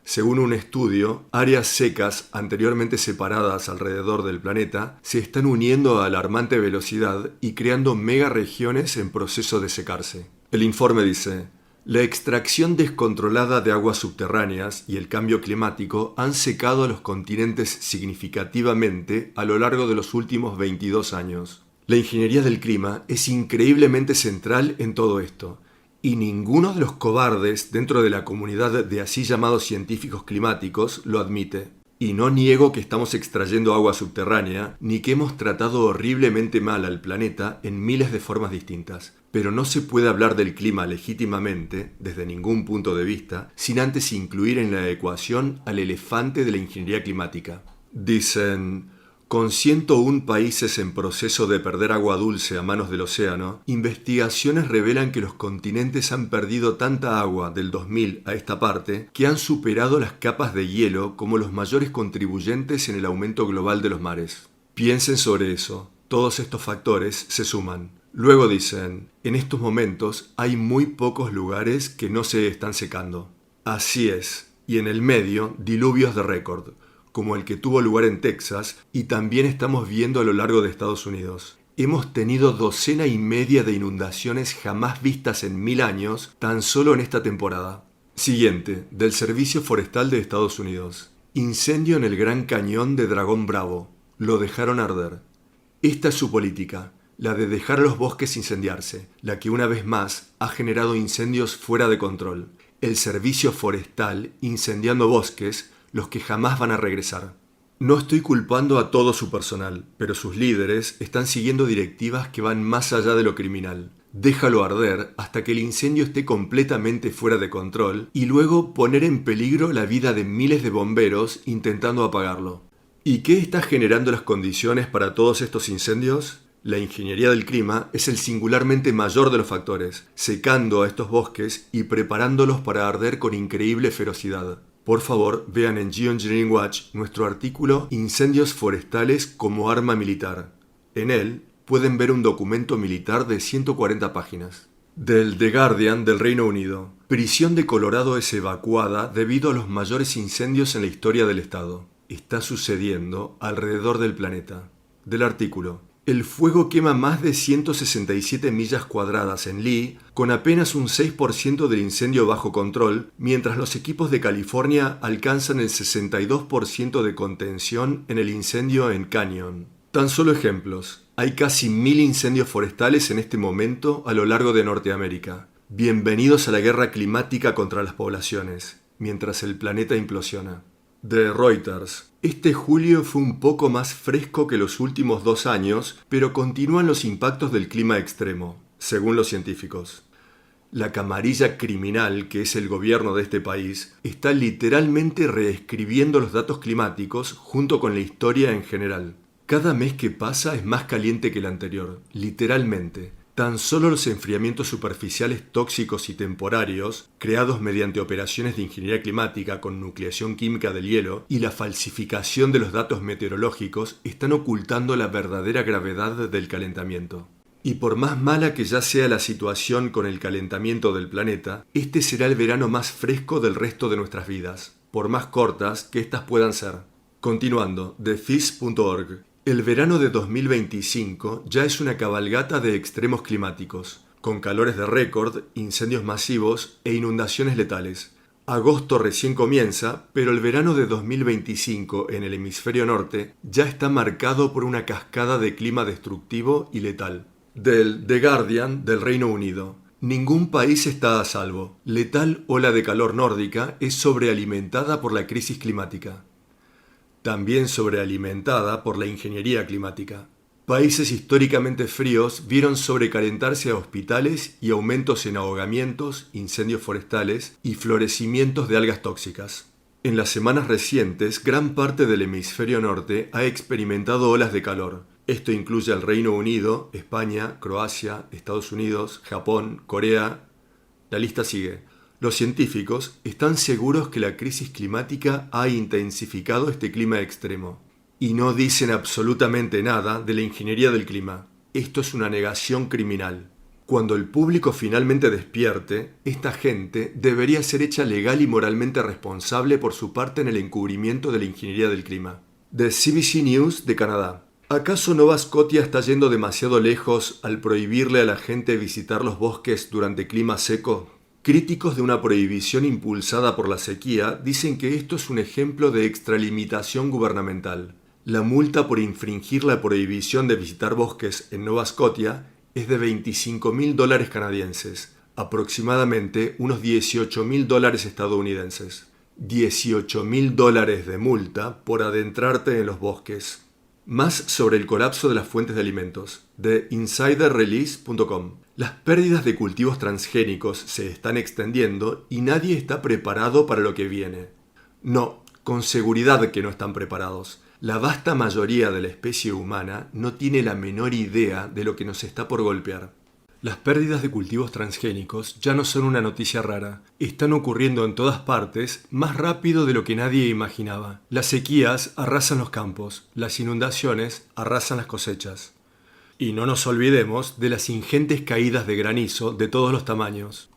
Según un estudio, áreas secas anteriormente separadas alrededor del planeta se están uniendo a alarmante velocidad y creando megaregiones en proceso de secarse. El informe dice, la extracción descontrolada de aguas subterráneas y el cambio climático han secado a los continentes significativamente a lo largo de los últimos 22 años. La ingeniería del clima es increíblemente central en todo esto. Y ninguno de los cobardes dentro de la comunidad de así llamados científicos climáticos lo admite. Y no niego que estamos extrayendo agua subterránea, ni que hemos tratado horriblemente mal al planeta en miles de formas distintas. Pero no se puede hablar del clima legítimamente, desde ningún punto de vista, sin antes incluir en la ecuación al elefante de la ingeniería climática. Dicen, con 101 países en proceso de perder agua dulce a manos del océano, investigaciones revelan que los continentes han perdido tanta agua del 2000 a esta parte que han superado las capas de hielo como los mayores contribuyentes en el aumento global de los mares. Piensen sobre eso. Todos estos factores se suman. Luego dicen, en estos momentos hay muy pocos lugares que no se están secando. Así es, y en el medio, diluvios de récord, como el que tuvo lugar en Texas y también estamos viendo a lo largo de Estados Unidos. Hemos tenido 12 y media de inundaciones jamás vistas en 1000 años tan solo en esta temporada. Siguiente, del Servicio Forestal de Estados Unidos. Incendio en el Gran Cañón de Dragón Bravo. Lo dejaron arder. Esta es su política, la de dejar los bosques incendiarse, la que una vez más ha generado incendios fuera de control. el servicio forestal incendiando bosques, los que jamás van a regresar. No estoy culpando a todo su personal, pero sus líderes están siguiendo directivas que van más allá de lo criminal. Déjalo arder hasta que el incendio esté completamente fuera de control y luego poner en peligro la vida de miles de bomberos intentando apagarlo. ¿Y qué está generando las condiciones para todos estos incendios? La ingeniería del clima es el singularmente mayor de los factores, secando a estos bosques y preparándolos para arder con increíble ferocidad. Por favor, vean en Geoengineering Watch nuestro artículo Incendios forestales como arma militar. En él pueden ver un documento militar de 140 páginas. Del The Guardian del Reino Unido. Prisión de Colorado es evacuada debido a los mayores incendios en la historia del estado. Está sucediendo alrededor del planeta. Del artículo. El fuego quema más de 167 millas cuadradas en Lee, con apenas un 6% del incendio bajo control, mientras los equipos de California alcanzan el 62% de contención en el incendio en Canyon. Tan solo ejemplos. Hay casi 1000 incendios forestales en este momento a lo largo de Norteamérica. Bienvenidos a la guerra climática contra las poblaciones, mientras el planeta implosiona. De Reuters. Este julio fue un poco más fresco que los últimos 2 años, pero continúan los impactos del clima extremo, según los científicos. La camarilla criminal, que es el gobierno de este país, está literalmente reescribiendo los datos climáticos junto con la historia en general. Cada mes que pasa es más caliente que el anterior, literalmente. Tan solo los enfriamientos superficiales tóxicos y temporarios, creados mediante operaciones de ingeniería climática con nucleación química del hielo y la falsificación de los datos meteorológicos, están ocultando la verdadera gravedad del calentamiento. Y por más mala que ya sea la situación con el calentamiento del planeta, este será el verano más fresco del resto de nuestras vidas, por más cortas que éstas puedan ser. Continuando, TheFizz.org. El verano de 2025 ya es una cabalgata de extremos climáticos, con calores de récord, incendios masivos e inundaciones letales. Agosto recién comienza, pero el verano de 2025 en el hemisferio norte ya está marcado por una cascada de clima destructivo y letal. Del The Guardian del Reino Unido. Ningún país está a salvo. Letal ola de calor nórdica es sobrealimentada por la crisis climática. También sobrealimentada por la ingeniería climática. Países históricamente fríos vieron sobrecalentarse a hospitales y aumentos en ahogamientos, incendios forestales y florecimientos de algas tóxicas. En las semanas recientes, gran parte del hemisferio norte ha experimentado olas de calor. Esto incluye al Reino Unido, España, Croacia, Estados Unidos, Japón, Corea. La lista sigue. Los científicos están seguros que la crisis climática ha intensificado este clima extremo. Y no dicen absolutamente nada de la ingeniería del clima. Esto es una negación criminal. Cuando el público finalmente despierte, esta gente debería ser hecha legal y moralmente responsable por su parte en el encubrimiento de la ingeniería del clima. De CBC News de Canadá. ¿Acaso Nova Scotia está yendo demasiado lejos al prohibirle a la gente visitar los bosques durante clima seco? Críticos de una prohibición impulsada por la sequía dicen que esto es un ejemplo de extralimitación gubernamental. La multa por infringir la prohibición de visitar bosques en Nova Scotia es de $25.000 canadienses, aproximadamente unos $18.000 estadounidenses. $18.000 de multa por adentrarte en los bosques. Más sobre el colapso de las fuentes de alimentos, de insiderrelease.com. Las pérdidas de cultivos transgénicos se están extendiendo y nadie está preparado para lo que viene. No, con seguridad que no están preparados. La vasta mayoría de la especie humana no tiene la menor idea de lo que nos está por golpear. Las pérdidas de cultivos transgénicos ya no son una noticia rara. Están ocurriendo en todas partes más rápido de lo que nadie imaginaba. Las sequías arrasan los campos, las inundaciones arrasan las cosechas. Y no nos olvidemos de las ingentes caídas de granizo de todos los tamaños.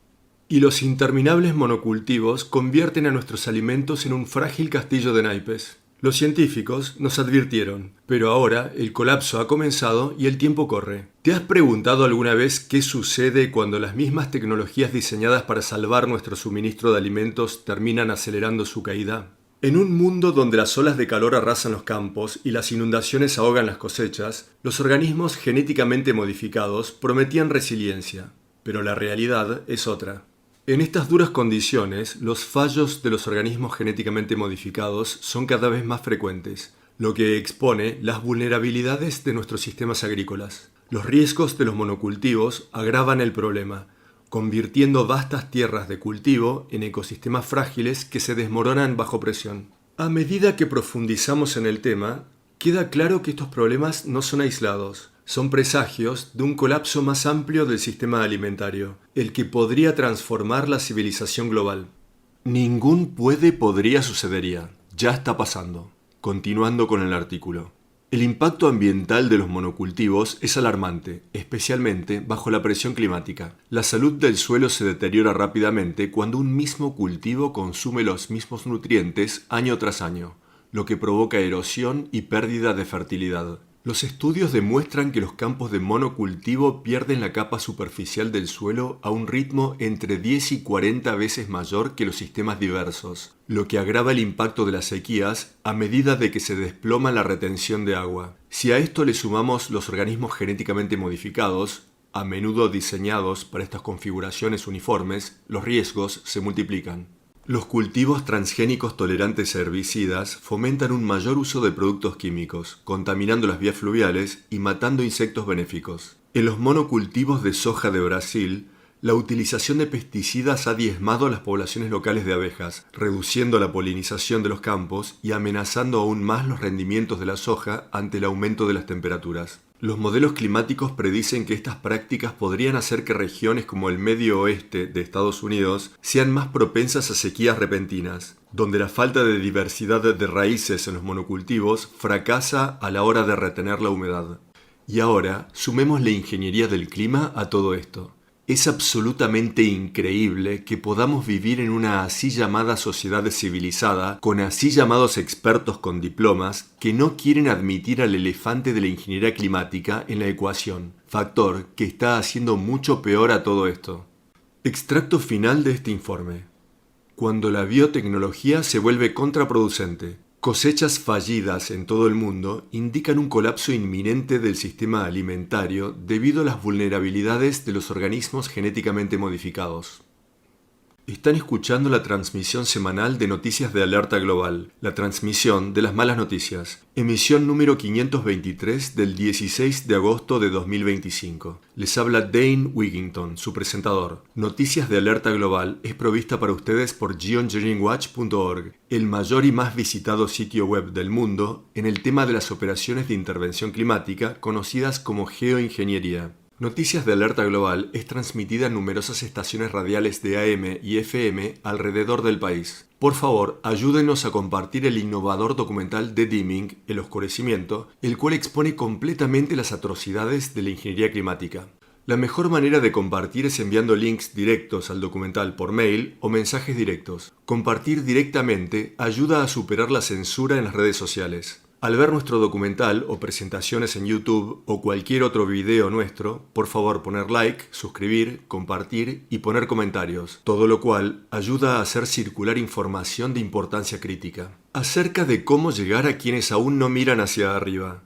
Y los interminables monocultivos convierten a nuestros alimentos en un frágil castillo de naipes. Los científicos nos advirtieron, pero ahora el colapso ha comenzado y el tiempo corre. ¿Te has preguntado alguna vez qué sucede cuando las mismas tecnologías diseñadas para salvar nuestro suministro de alimentos terminan acelerando su caída? En un mundo donde las olas de calor arrasan los campos y las inundaciones ahogan las cosechas, los organismos genéticamente modificados prometían resiliencia, pero la realidad es otra. En estas duras condiciones, los fallos de los organismos genéticamente modificados son cada vez más frecuentes, lo que expone las vulnerabilidades de nuestros sistemas agrícolas. Los riesgos de los monocultivos agravan el problema, convirtiendo vastas tierras de cultivo en ecosistemas frágiles que se desmoronan bajo presión. A medida que profundizamos en el tema, queda claro que estos problemas no son aislados. Son presagios de un colapso más amplio del sistema alimentario, el que podría transformar la civilización global. Ningún podría sucedería. Ya está pasando. Continuando con el artículo. El impacto ambiental de los monocultivos es alarmante, especialmente bajo la presión climática. La salud del suelo se deteriora rápidamente cuando un mismo cultivo consume los mismos nutrientes año tras año, lo que provoca erosión y pérdida de fertilidad. Los estudios demuestran que los campos de monocultivo pierden la capa superficial del suelo a un ritmo entre 10 y 40 veces mayor que los sistemas diversos, lo que agrava el impacto de las sequías a medida de que se desploma la retención de agua. Si a esto le sumamos los organismos genéticamente modificados, a menudo diseñados para estas configuraciones uniformes, los riesgos se multiplican. Los cultivos transgénicos tolerantes a herbicidas fomentan un mayor uso de productos químicos, contaminando las vías fluviales y matando insectos benéficos. En los monocultivos de soja de Brasil, la utilización de pesticidas ha diezmado las poblaciones locales de abejas, reduciendo la polinización de los campos y amenazando aún más los rendimientos de la soja ante el aumento de las temperaturas. Los modelos climáticos predicen que estas prácticas podrían hacer que regiones como el medio oeste de Estados Unidos sean más propensas a sequías repentinas, donde la falta de diversidad de raíces en los monocultivos fracasa a la hora de retener la humedad. Y ahora, sumemos la ingeniería del clima a todo esto. Es absolutamente increíble que podamos vivir en una así llamada sociedad civilizada, con así llamados expertos con diplomas, que no quieren admitir al elefante de la ingeniería climática en la ecuación, factor que está haciendo mucho peor a todo esto. Extracto final de este informe. Cuando la biotecnología se vuelve contraproducente. Cosechas fallidas en todo el mundo indican un colapso inminente del sistema alimentario debido a las vulnerabilidades de los organismos genéticamente modificados. Están escuchando la transmisión semanal de Noticias de Alerta Global, la transmisión de las malas noticias, emisión número 523 del 16 de agosto de 2025. Les habla Dane Wigington, su presentador. Noticias de Alerta Global es provista para ustedes por geoengineeringwatch.org, el mayor y más visitado sitio web del mundo en el tema de las operaciones de intervención climática conocidas como geoingeniería. Noticias de Alerta Global es transmitida en numerosas estaciones radiales de AM y FM alrededor del país. Por favor, ayúdenos a compartir el innovador documental de Dimming, El Oscurecimiento, el cual expone completamente las atrocidades de la ingeniería climática. La mejor manera de compartir es enviando links directos al documental por mail o mensajes directos. Compartir directamente ayuda a superar la censura en las redes sociales. Al ver nuestro documental o presentaciones en YouTube o cualquier otro video nuestro, por favor poner like, suscribir, compartir y poner comentarios, todo lo cual ayuda a hacer circular información de importancia crítica. Acerca de cómo llegar a quienes aún no miran hacia arriba.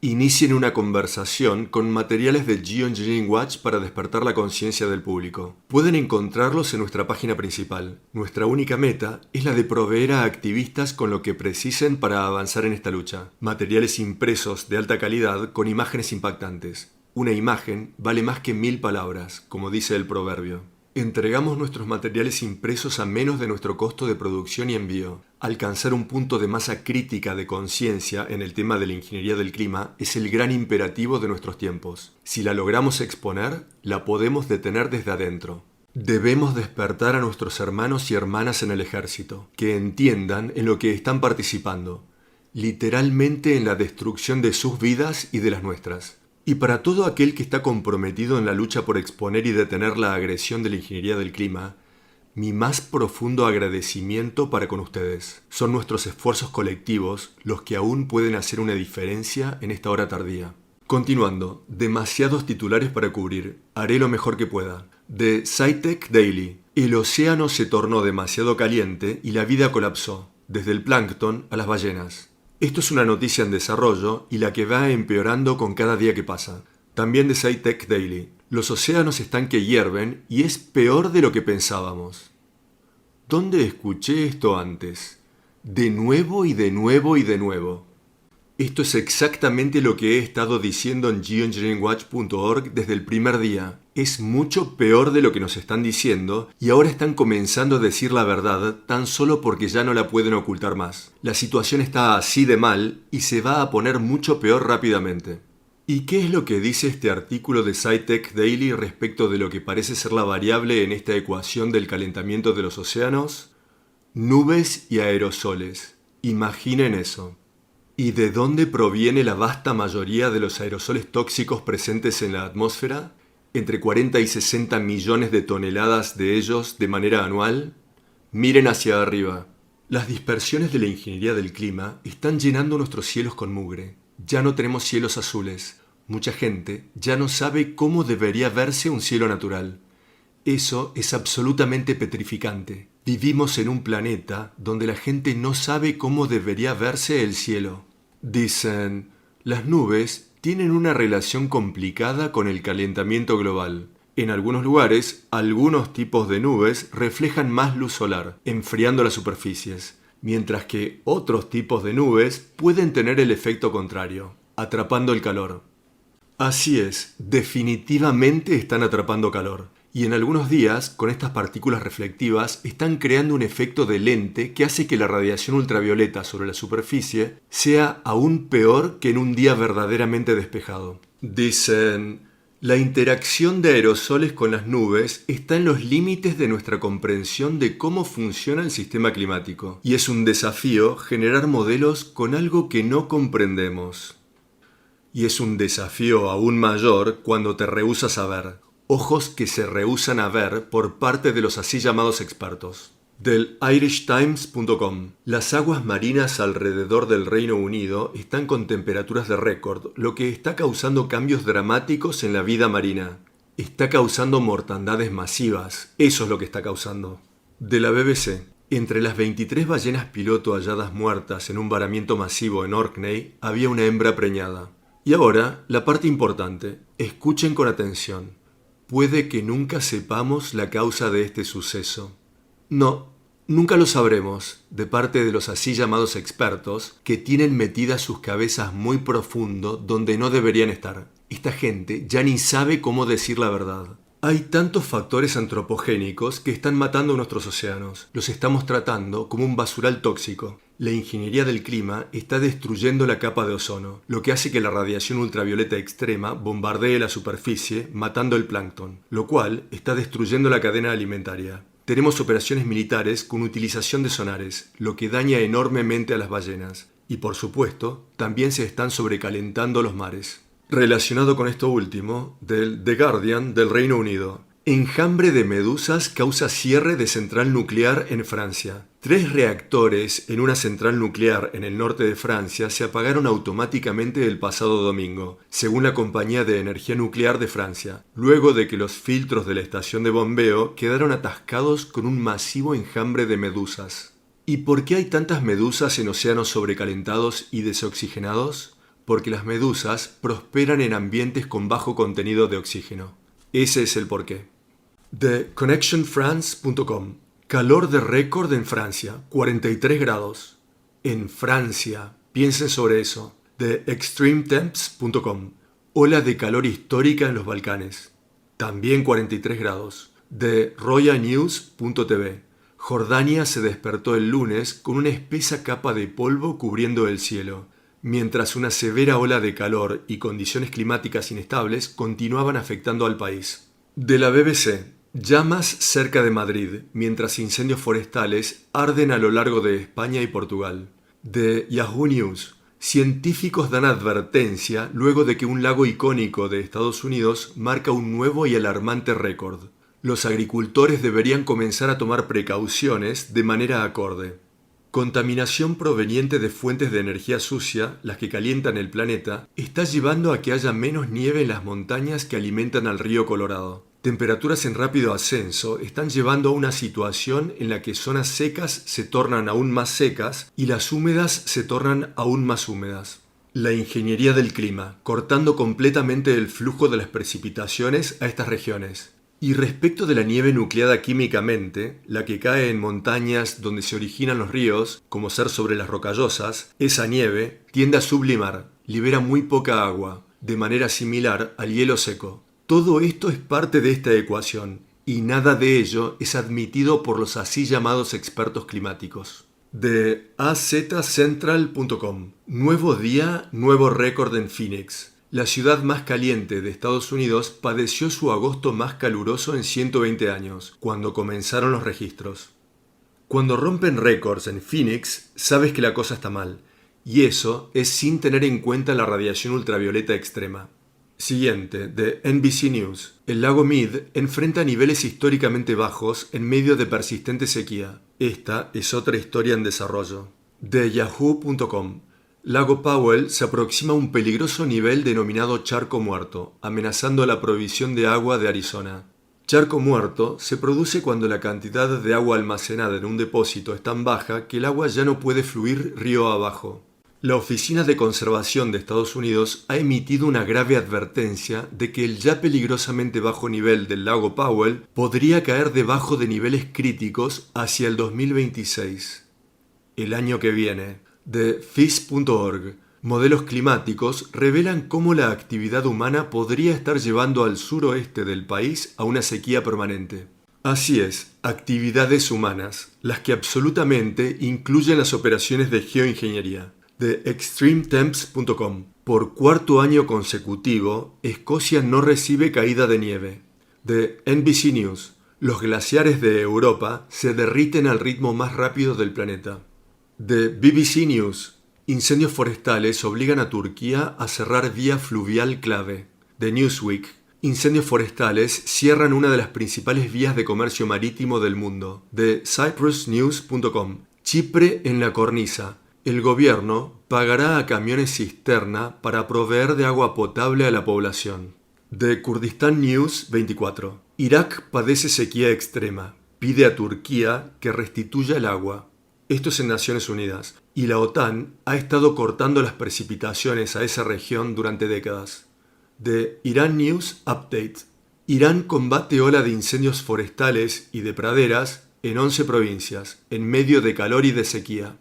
Inicien una conversación con materiales de Geoengineering Watch para despertar la conciencia del público. Pueden encontrarlos en nuestra página principal. Nuestra única meta es la de proveer a activistas con lo que precisen para avanzar en esta lucha. Materiales impresos de alta calidad con imágenes impactantes. Una imagen vale más que 1000 palabras, como dice el proverbio. Entregamos nuestros materiales impresos a menos de nuestro costo de producción y envío. Alcanzar un punto de masa crítica de conciencia en el tema de la ingeniería del clima es el gran imperativo de nuestros tiempos. Si la logramos exponer, la podemos detener desde adentro. Debemos despertar a nuestros hermanos y hermanas en el ejército, que entiendan en lo que están participando, literalmente en la destrucción de sus vidas y de las nuestras. Y para todo aquel que está comprometido en la lucha por exponer y detener la agresión de la ingeniería del clima, mi más profundo agradecimiento para con ustedes. Son nuestros esfuerzos colectivos los que aún pueden hacer una diferencia en esta hora tardía. Continuando, demasiados titulares para cubrir. Haré lo mejor que pueda. De SciTech Daily. El océano se tornó demasiado caliente y la vida colapsó, desde el plancton a las ballenas. Esto es una noticia en desarrollo y la que va empeorando con cada día que pasa. También de SciTech Daily. Los océanos están que hierven y es peor de lo que pensábamos. ¿Dónde escuché esto antes? De nuevo y de nuevo y de nuevo. Esto es exactamente lo que he estado diciendo en geoengineeringwatch.org desde el primer día. Es mucho peor de lo que nos están diciendo y ahora están comenzando a decir la verdad tan solo porque ya no la pueden ocultar más. La situación está así de mal y se va a poner mucho peor rápidamente. ¿Y qué es lo que dice este artículo de SciTech Daily respecto de lo que parece ser la variable en esta ecuación del calentamiento de los océanos? Nubes y aerosoles. Imaginen eso. ¿Y de dónde proviene la vasta mayoría de los aerosoles tóxicos presentes en la atmósfera? Entre 40 y 60 millones de toneladas de ellos de manera anual. Miren hacia arriba. Las dispersiones de la ingeniería del clima están llenando nuestros cielos con mugre. Ya no tenemos cielos azules. Mucha gente ya no sabe cómo debería verse un cielo natural. Eso es absolutamente petrificante. Vivimos en un planeta donde la gente no sabe cómo debería verse el cielo. Dicen, las nubes tienen una relación complicada con el calentamiento global. En algunos lugares, algunos tipos de nubes reflejan más luz solar, enfriando las superficies, mientras que otros tipos de nubes pueden tener el efecto contrario, atrapando el calor. Así es, definitivamente están atrapando calor. Y en algunos días, con estas partículas reflectivas, están creando un efecto de lente que hace que la radiación ultravioleta sobre la superficie sea aún peor que en un día verdaderamente despejado. Dicen, la interacción de aerosoles con las nubes está en los límites de nuestra comprensión de cómo funciona el sistema climático. Y es un desafío generar modelos con algo que no comprendemos. Y es un desafío aún mayor cuando te rehusas a ver. Ojos que se rehúsan a ver por parte de los así llamados expertos. Del irishtimes.com. Las aguas marinas alrededor del Reino Unido están con temperaturas de récord, lo que está causando cambios dramáticos en la vida marina. Está causando mortandades masivas. Eso es lo que está causando. De la BBC. Entre las 23 ballenas piloto halladas muertas en un varamiento masivo en Orkney, había una hembra preñada. Y ahora, la parte importante. Escuchen con atención. Puede que nunca sepamos la causa de este suceso. No, nunca lo sabremos, de parte de los así llamados expertos, que tienen metidas sus cabezas muy profundo donde no deberían estar. Esta gente ya ni sabe cómo decir la verdad. Hay tantos factores antropogénicos que están matando nuestros océanos. Los estamos tratando como un basural tóxico. La ingeniería del clima está destruyendo la capa de ozono, lo que hace que la radiación ultravioleta extrema bombardee la superficie, matando el plancton, lo cual está destruyendo la cadena alimentaria. Tenemos operaciones militares con utilización de sonares, lo que daña enormemente a las ballenas. Y por supuesto, también se están sobrecalentando los mares. Relacionado con esto último, del The Guardian del Reino Unido. Enjambre de medusas causa cierre de central nuclear en Francia. 3 reactores en una central nuclear en el norte de Francia se apagaron automáticamente el pasado domingo, según la Compañía de Energía Nuclear de Francia, luego de que los filtros de la estación de bombeo quedaron atascados con un masivo enjambre de medusas. ¿Y por qué hay tantas medusas en océanos sobrecalentados y desoxigenados? Porque las medusas prosperan en ambientes con bajo contenido de oxígeno. Ese es el porqué. De connectionfrance.com. Calor de récord en Francia, 43 grados. En Francia, piensen sobre eso. De extremetemps.com. Ola de calor histórica en los Balcanes, también 43 grados. De royanews.tv. Jordania se despertó el lunes con una espesa capa de polvo cubriendo el cielo, mientras una severa ola de calor y condiciones climáticas inestables continuaban afectando al país. De la BBC. Llamas cerca de Madrid, mientras incendios forestales arden a lo largo de España y Portugal. De Yahoo News. Científicos dan advertencia luego de que un lago icónico de Estados Unidos marca un nuevo y alarmante récord. Los agricultores deberían comenzar a tomar precauciones de manera acorde. Contaminación proveniente de fuentes de energía sucia, las que calientan el planeta, está llevando a que haya menos nieve en las montañas que alimentan al río Colorado. Temperaturas en rápido ascenso están llevando a una situación en la que zonas secas se tornan aún más secas y las húmedas se tornan aún más húmedas. La ingeniería del clima, cortando completamente el flujo de las precipitaciones a estas regiones. Y respecto de la nieve nucleada químicamente, la que cae en montañas donde se originan los ríos, como ser sobre las rocallosas, esa nieve tiende a sublimar, libera muy poca agua, de manera similar al hielo seco. Todo esto es parte de esta ecuación, y nada de ello es admitido por los así llamados expertos climáticos. De azcentral.com. Nuevo día, nuevo récord en Phoenix. La ciudad más caliente de Estados Unidos padeció su agosto más caluroso en 120 años, cuando comenzaron los registros. Cuando rompen récords en Phoenix, sabes que la cosa está mal, y eso es sin tener en cuenta la radiación ultravioleta extrema. Siguiente, de NBC News. El lago Mead enfrenta niveles históricamente bajos en medio de persistente sequía. Esta es otra historia en desarrollo. De yahoo.com. Lago Powell se aproxima a un peligroso nivel denominado charco muerto, amenazando la provisión de agua de Arizona. Charco muerto se produce cuando la cantidad de agua almacenada en un depósito es tan baja que el agua ya no puede fluir río abajo. La Oficina de Conservación de Estados Unidos ha emitido una grave advertencia de que el ya peligrosamente bajo nivel del lago Powell podría caer debajo de niveles críticos hacia el 2026, el año que viene. De phys.org. Modelos climáticos revelan cómo la actividad humana podría estar llevando al suroeste del país a una sequía permanente. Así es, actividades humanas, las que absolutamente incluyen las operaciones de geoingeniería. De extremetemps.com. Por cuarto año consecutivo, Escocia no recibe caída de nieve. De NBC News. Los glaciares de Europa se derriten al ritmo más rápido del planeta. De BBC News. Incendios forestales obligan a Turquía a cerrar vía fluvial clave. De Newsweek. Incendios forestales cierran una de las principales vías de comercio marítimo del mundo. De cyprusnews.com. Chipre en la cornisa. El gobierno pagará a camiones cisterna para proveer de agua potable a la población. De Kurdistan News 24. Irak padece sequía extrema. Pide a Turquía que restituya el agua. Esto es en Naciones Unidas. Y la OTAN ha estado cortando las precipitaciones a esa región durante décadas. De Iran News Update. Irán combate ola de incendios forestales y de praderas en 11 provincias, en medio de calor y de sequía.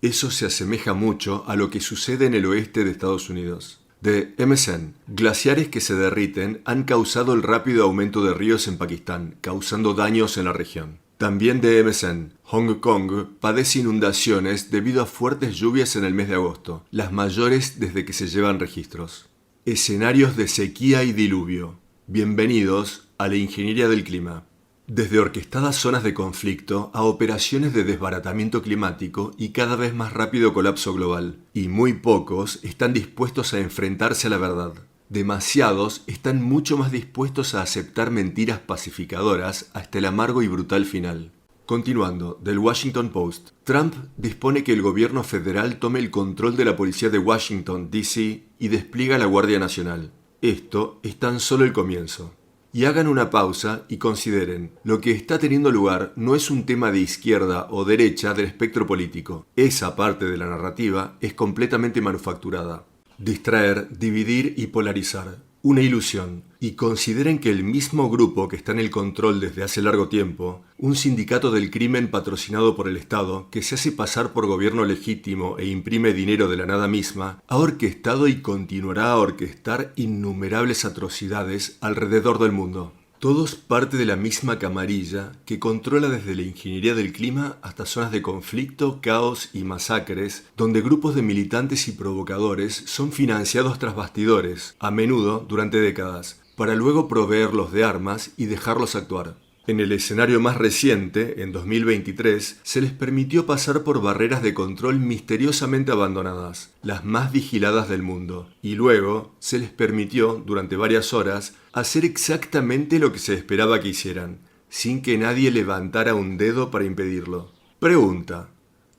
Eso se asemeja mucho a lo que sucede en el oeste de Estados Unidos. De MSN. Glaciares que se derriten han causado el rápido aumento de ríos en Pakistán, causando daños en la región. También de MSN. Hong Kong padece inundaciones debido a fuertes lluvias en el mes de agosto, las mayores desde que se llevan registros. Escenarios de sequía y diluvio. Bienvenidos a la ingeniería del clima. Desde orquestadas zonas de conflicto a operaciones de desbaratamiento climático y cada vez más rápido colapso global. Y muy pocos están dispuestos a enfrentarse a la verdad. Demasiados están mucho más dispuestos a aceptar mentiras pacificadoras hasta el amargo y brutal final. Continuando, del Washington Post. Trump dispone que el gobierno federal tome el control de la policía de Washington, D.C. y despliega la Guardia Nacional. Esto es tan solo el comienzo. Y hagan una pausa y consideren, lo que está teniendo lugar no es un tema de izquierda o derecha del espectro político. Esa parte de la narrativa es completamente manufacturada. Distraer, dividir y polarizar. Una ilusión. Y consideren que el mismo grupo que está en el control desde hace largo tiempo, un sindicato del crimen patrocinado por el Estado, que se hace pasar por gobierno legítimo e imprime dinero de la nada misma, ha orquestado y continuará a orquestar innumerables atrocidades alrededor del mundo. Todos parte de la misma camarilla que controla desde la ingeniería del clima hasta zonas de conflicto, caos y masacres, donde grupos de militantes y provocadores son financiados tras bastidores, a menudo durante décadas, para luego proveerlos de armas y dejarlos actuar. En el escenario más reciente, en 2023, se les permitió pasar por barreras de control misteriosamente abandonadas, las más vigiladas del mundo, y luego se les permitió, durante varias horas, hacer exactamente lo que se esperaba que hicieran, sin que nadie levantara un dedo para impedirlo. Pregunta: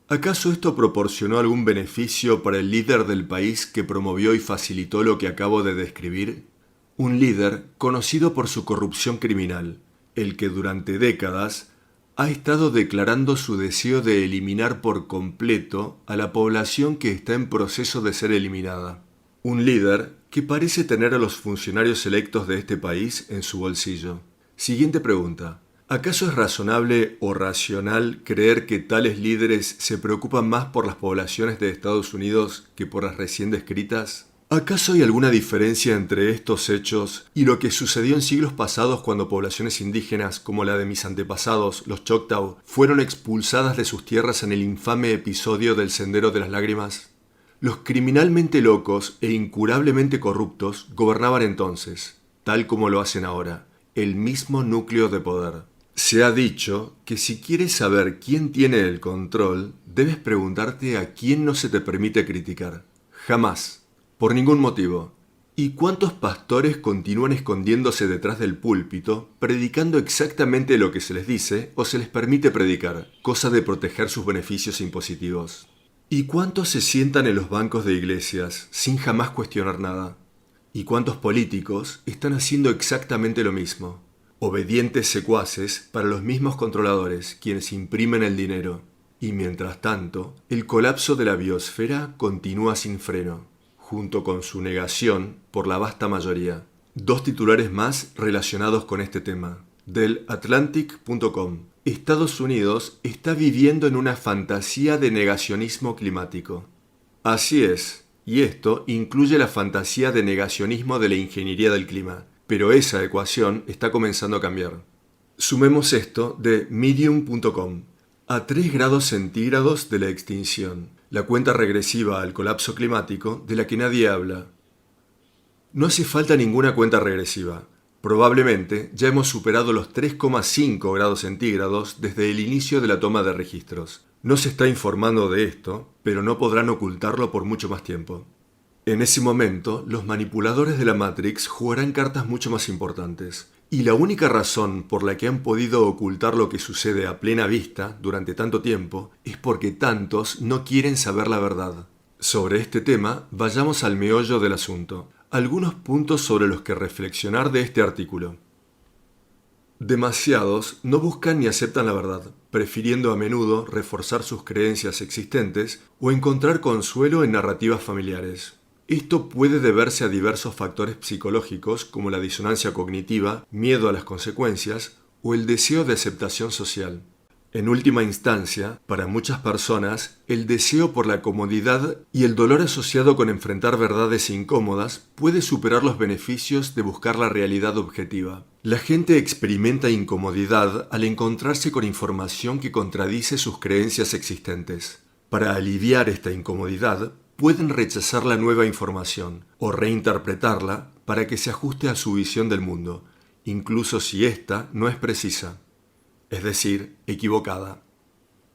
¿acaso esto proporcionó algún beneficio para el líder del país que promovió y facilitó lo que acabo de describir? Un líder conocido por su corrupción criminal, el que durante décadas ha estado declarando su deseo de eliminar por completo a la población que está en proceso de ser eliminada. Un líder que parece tener a los funcionarios electos de este país en su bolsillo. Siguiente pregunta. ¿Acaso es razonable o racional creer que tales líderes se preocupan más por las poblaciones de Estados Unidos que por las recién descritas? ¿Acaso hay alguna diferencia entre estos hechos y lo que sucedió en siglos pasados cuando poblaciones indígenas como la de mis antepasados, los Choctaw, fueron expulsadas de sus tierras en el infame episodio del Sendero de las Lágrimas? Los criminalmente locos e incurablemente corruptos gobernaban entonces, tal como lo hacen ahora, el mismo núcleo de poder. Se ha dicho que si quieres saber quién tiene el control, debes preguntarte a quién no se te permite criticar. Jamás. Por ningún motivo. ¿Y cuántos pastores continúan escondiéndose detrás del púlpito, predicando exactamente lo que se les dice o se les permite predicar, cosa de proteger sus beneficios impositivos? ¿Y cuántos se sientan en los bancos de iglesias sin jamás cuestionar nada? ¿Y cuántos políticos están haciendo exactamente lo mismo? Obedientes secuaces para los mismos controladores, quienes imprimen el dinero. Y mientras tanto, el colapso de la biosfera continúa sin freno, junto con su negación por la vasta mayoría. Dos titulares más relacionados con este tema. Del Atlantic.com. Estados Unidos está viviendo en una fantasía de negacionismo climático. Así es, y esto incluye la fantasía de negacionismo de la ingeniería del clima. Pero esa ecuación está comenzando a cambiar. Sumemos esto de Medium.com. A 3 grados centígrados de la extinción, la cuenta regresiva al colapso climático de la que nadie habla. No hace falta ninguna cuenta regresiva. Probablemente ya hemos superado los 3,5 grados centígrados desde el inicio de la toma de registros. No se está informando de esto, pero no podrán ocultarlo por mucho más tiempo. En ese momento, los manipuladores de la Matrix jugarán cartas mucho más importantes. Y la única razón por la que han podido ocultar lo que sucede a plena vista durante tanto tiempo es porque tantos no quieren saber la verdad. Sobre este tema, vayamos al meollo del asunto. Algunos puntos sobre los que reflexionar de este artículo. Demasiados no buscan ni aceptan la verdad, prefiriendo a menudo reforzar sus creencias existentes o encontrar consuelo en narrativas familiares. Esto puede deberse a diversos factores psicológicos como la disonancia cognitiva, miedo a las consecuencias o el deseo de aceptación social. En última instancia, para muchas personas, el deseo por la comodidad y el dolor asociado con enfrentar verdades incómodas puede superar los beneficios de buscar la realidad objetiva. La gente experimenta incomodidad al encontrarse con información que contradice sus creencias existentes. Para aliviar esta incomodidad, pueden rechazar la nueva información o reinterpretarla para que se ajuste a su visión del mundo, incluso si ésta no es precisa, es decir, equivocada.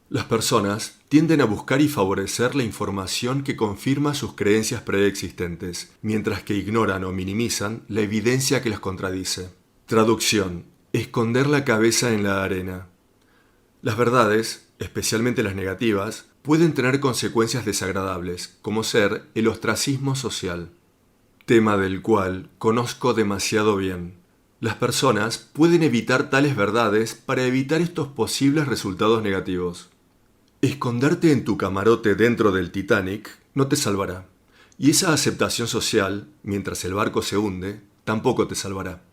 Las personas tienden a buscar y favorecer la información que confirma sus creencias preexistentes, mientras que ignoran o minimizan la evidencia que las contradice. Traducción: esconder la cabeza en la arena. Las verdades, especialmente las negativas, pueden tener consecuencias desagradables, como ser el ostracismo social, tema del cual conozco demasiado bien. Las personas pueden evitar tales verdades para evitar estos posibles resultados negativos. Esconderte en tu camarote dentro del Titanic no te salvará, y esa aceptación social, mientras el barco se hunde, tampoco te salvará.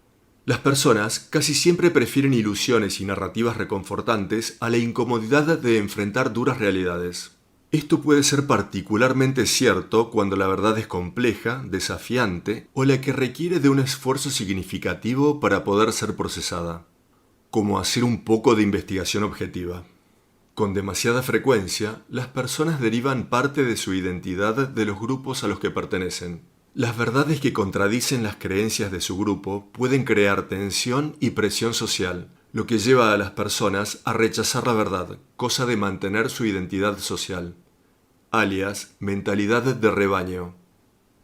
Las personas casi siempre prefieren ilusiones y narrativas reconfortantes a la incomodidad de enfrentar duras realidades. Esto puede ser particularmente cierto cuando la verdad es compleja, desafiante o la que requiere de un esfuerzo significativo para poder ser procesada, como hacer un poco de investigación objetiva. Con demasiada frecuencia, las personas derivan parte de su identidad de los grupos a los que pertenecen. Las verdades que contradicen las creencias de su grupo pueden crear tensión y presión social, lo que lleva a las personas a rechazar la verdad, cosa de mantener su identidad social, alias mentalidad de rebaño.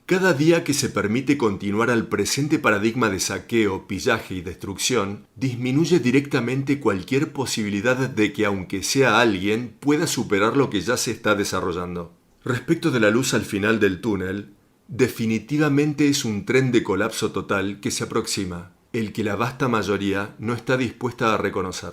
Cada día que se permite continuar al presente paradigma de saqueo, pillaje y destrucción, disminuye directamente cualquier posibilidad de que, aunque sea alguien, pueda superar lo que ya se está desarrollando. Respecto de la luz al final del túnel, definitivamente es un tren de colapso total que se aproxima, el que la vasta mayoría no está dispuesta a reconocer.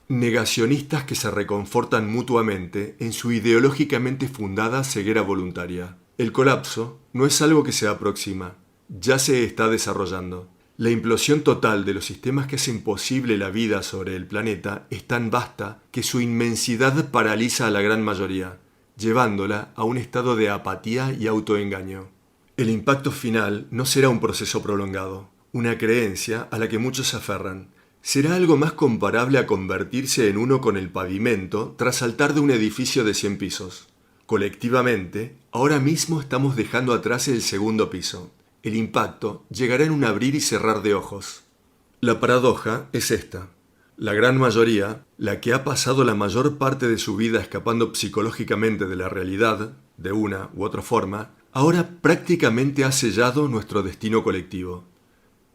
Negacionistas que se reconfortan mutuamente en su ideológicamente fundada ceguera voluntaria. El colapso no es algo que se aproxima, ya se está desarrollando. La implosión total de los sistemas que hacen posible la vida sobre el planeta es tan vasta que su inmensidad paraliza a la gran mayoría, llevándola a un estado de apatía y autoengaño. El impacto final no será un proceso prolongado, una creencia a la que muchos se aferran. Será algo más comparable a convertirse en uno con el pavimento tras saltar de un edificio de 100 pisos. Colectivamente, ahora mismo estamos dejando atrás el segundo piso. El impacto llegará en un abrir y cerrar de ojos. La paradoja es esta. La gran mayoría, la que ha pasado la mayor parte de su vida escapando psicológicamente de la realidad, de una u otra forma, ahora prácticamente ha sellado nuestro destino colectivo.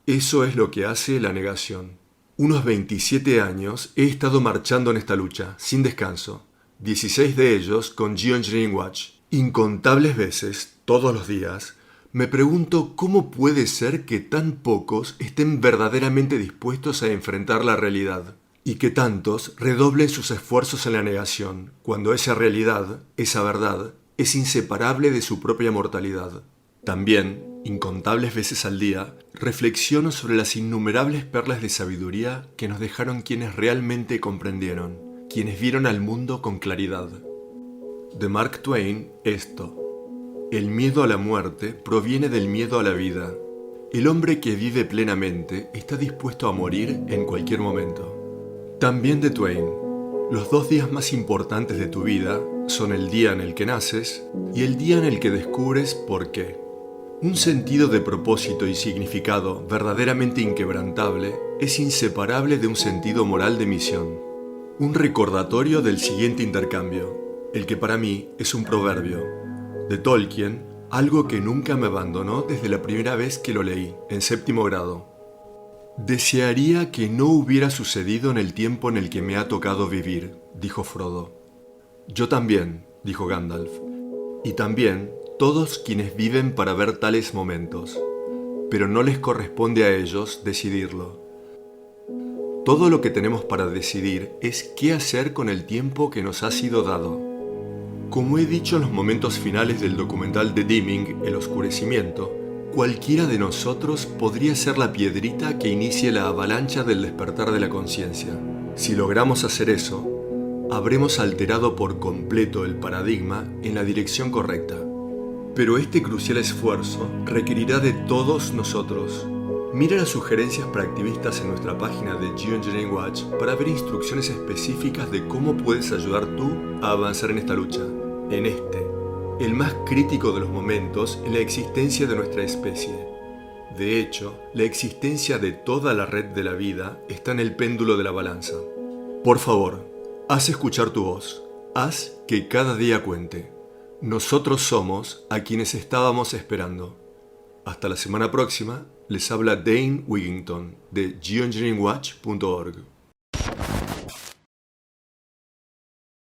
Eso es lo que hace la negación. Unos 27 años he estado marchando en esta lucha, sin descanso. 16 de ellos con Geoengineering Watch. Incontables veces, todos los días, me pregunto cómo puede ser que tan pocos estén verdaderamente dispuestos a enfrentar la realidad y que tantos redoblen sus esfuerzos en la negación, cuando esa realidad, esa verdad, es inseparable de su propia mortalidad. También, incontables veces al día, reflexiono sobre las innumerables perlas de sabiduría que nos dejaron quienes realmente comprendieron, quienes vieron al mundo con claridad. De Mark Twain, esto. El miedo a la muerte proviene del miedo a la vida. El hombre que vive plenamente está dispuesto a morir en cualquier momento. También de Twain. Los 2 días más importantes de tu vida son el día en el que naces y el día en el que descubres por qué. Un sentido de propósito y significado verdaderamente inquebrantable es inseparable de un sentido moral de misión. Un recordatorio del siguiente intercambio, el que para mí es un proverbio. De Tolkien, algo que nunca me abandonó desde la primera vez que lo leí, en 7º grado. Desearía que no hubiera sucedido en el tiempo en el que me ha tocado vivir, dijo Frodo. Yo también, dijo Gandalf, y también todos quienes viven para ver tales momentos, pero no les corresponde a ellos decidirlo. Todo lo que tenemos para decidir es qué hacer con el tiempo que nos ha sido dado. Como he dicho en los momentos finales del documental de Dimming, El Oscurecimiento, cualquiera de nosotros podría ser la piedrita que inicie la avalancha del despertar de la conciencia. Si logramos hacer eso, habremos alterado por completo el paradigma en la dirección correcta. Pero este crucial esfuerzo requerirá de todos nosotros. Mira las sugerencias para activistas en nuestra página de Geoengineering Watch para ver instrucciones específicas de cómo puedes ayudar tú a avanzar en esta lucha. En el más crítico de los momentos en la existencia de nuestra especie. De hecho, la existencia de toda la red de la vida está en el péndulo de la balanza. Por favor, haz escuchar tu voz. Haz que cada día cuente. Nosotros somos a quienes estábamos esperando. Hasta la semana próxima, les habla Dane Wigington de geoengineeringwatch.org.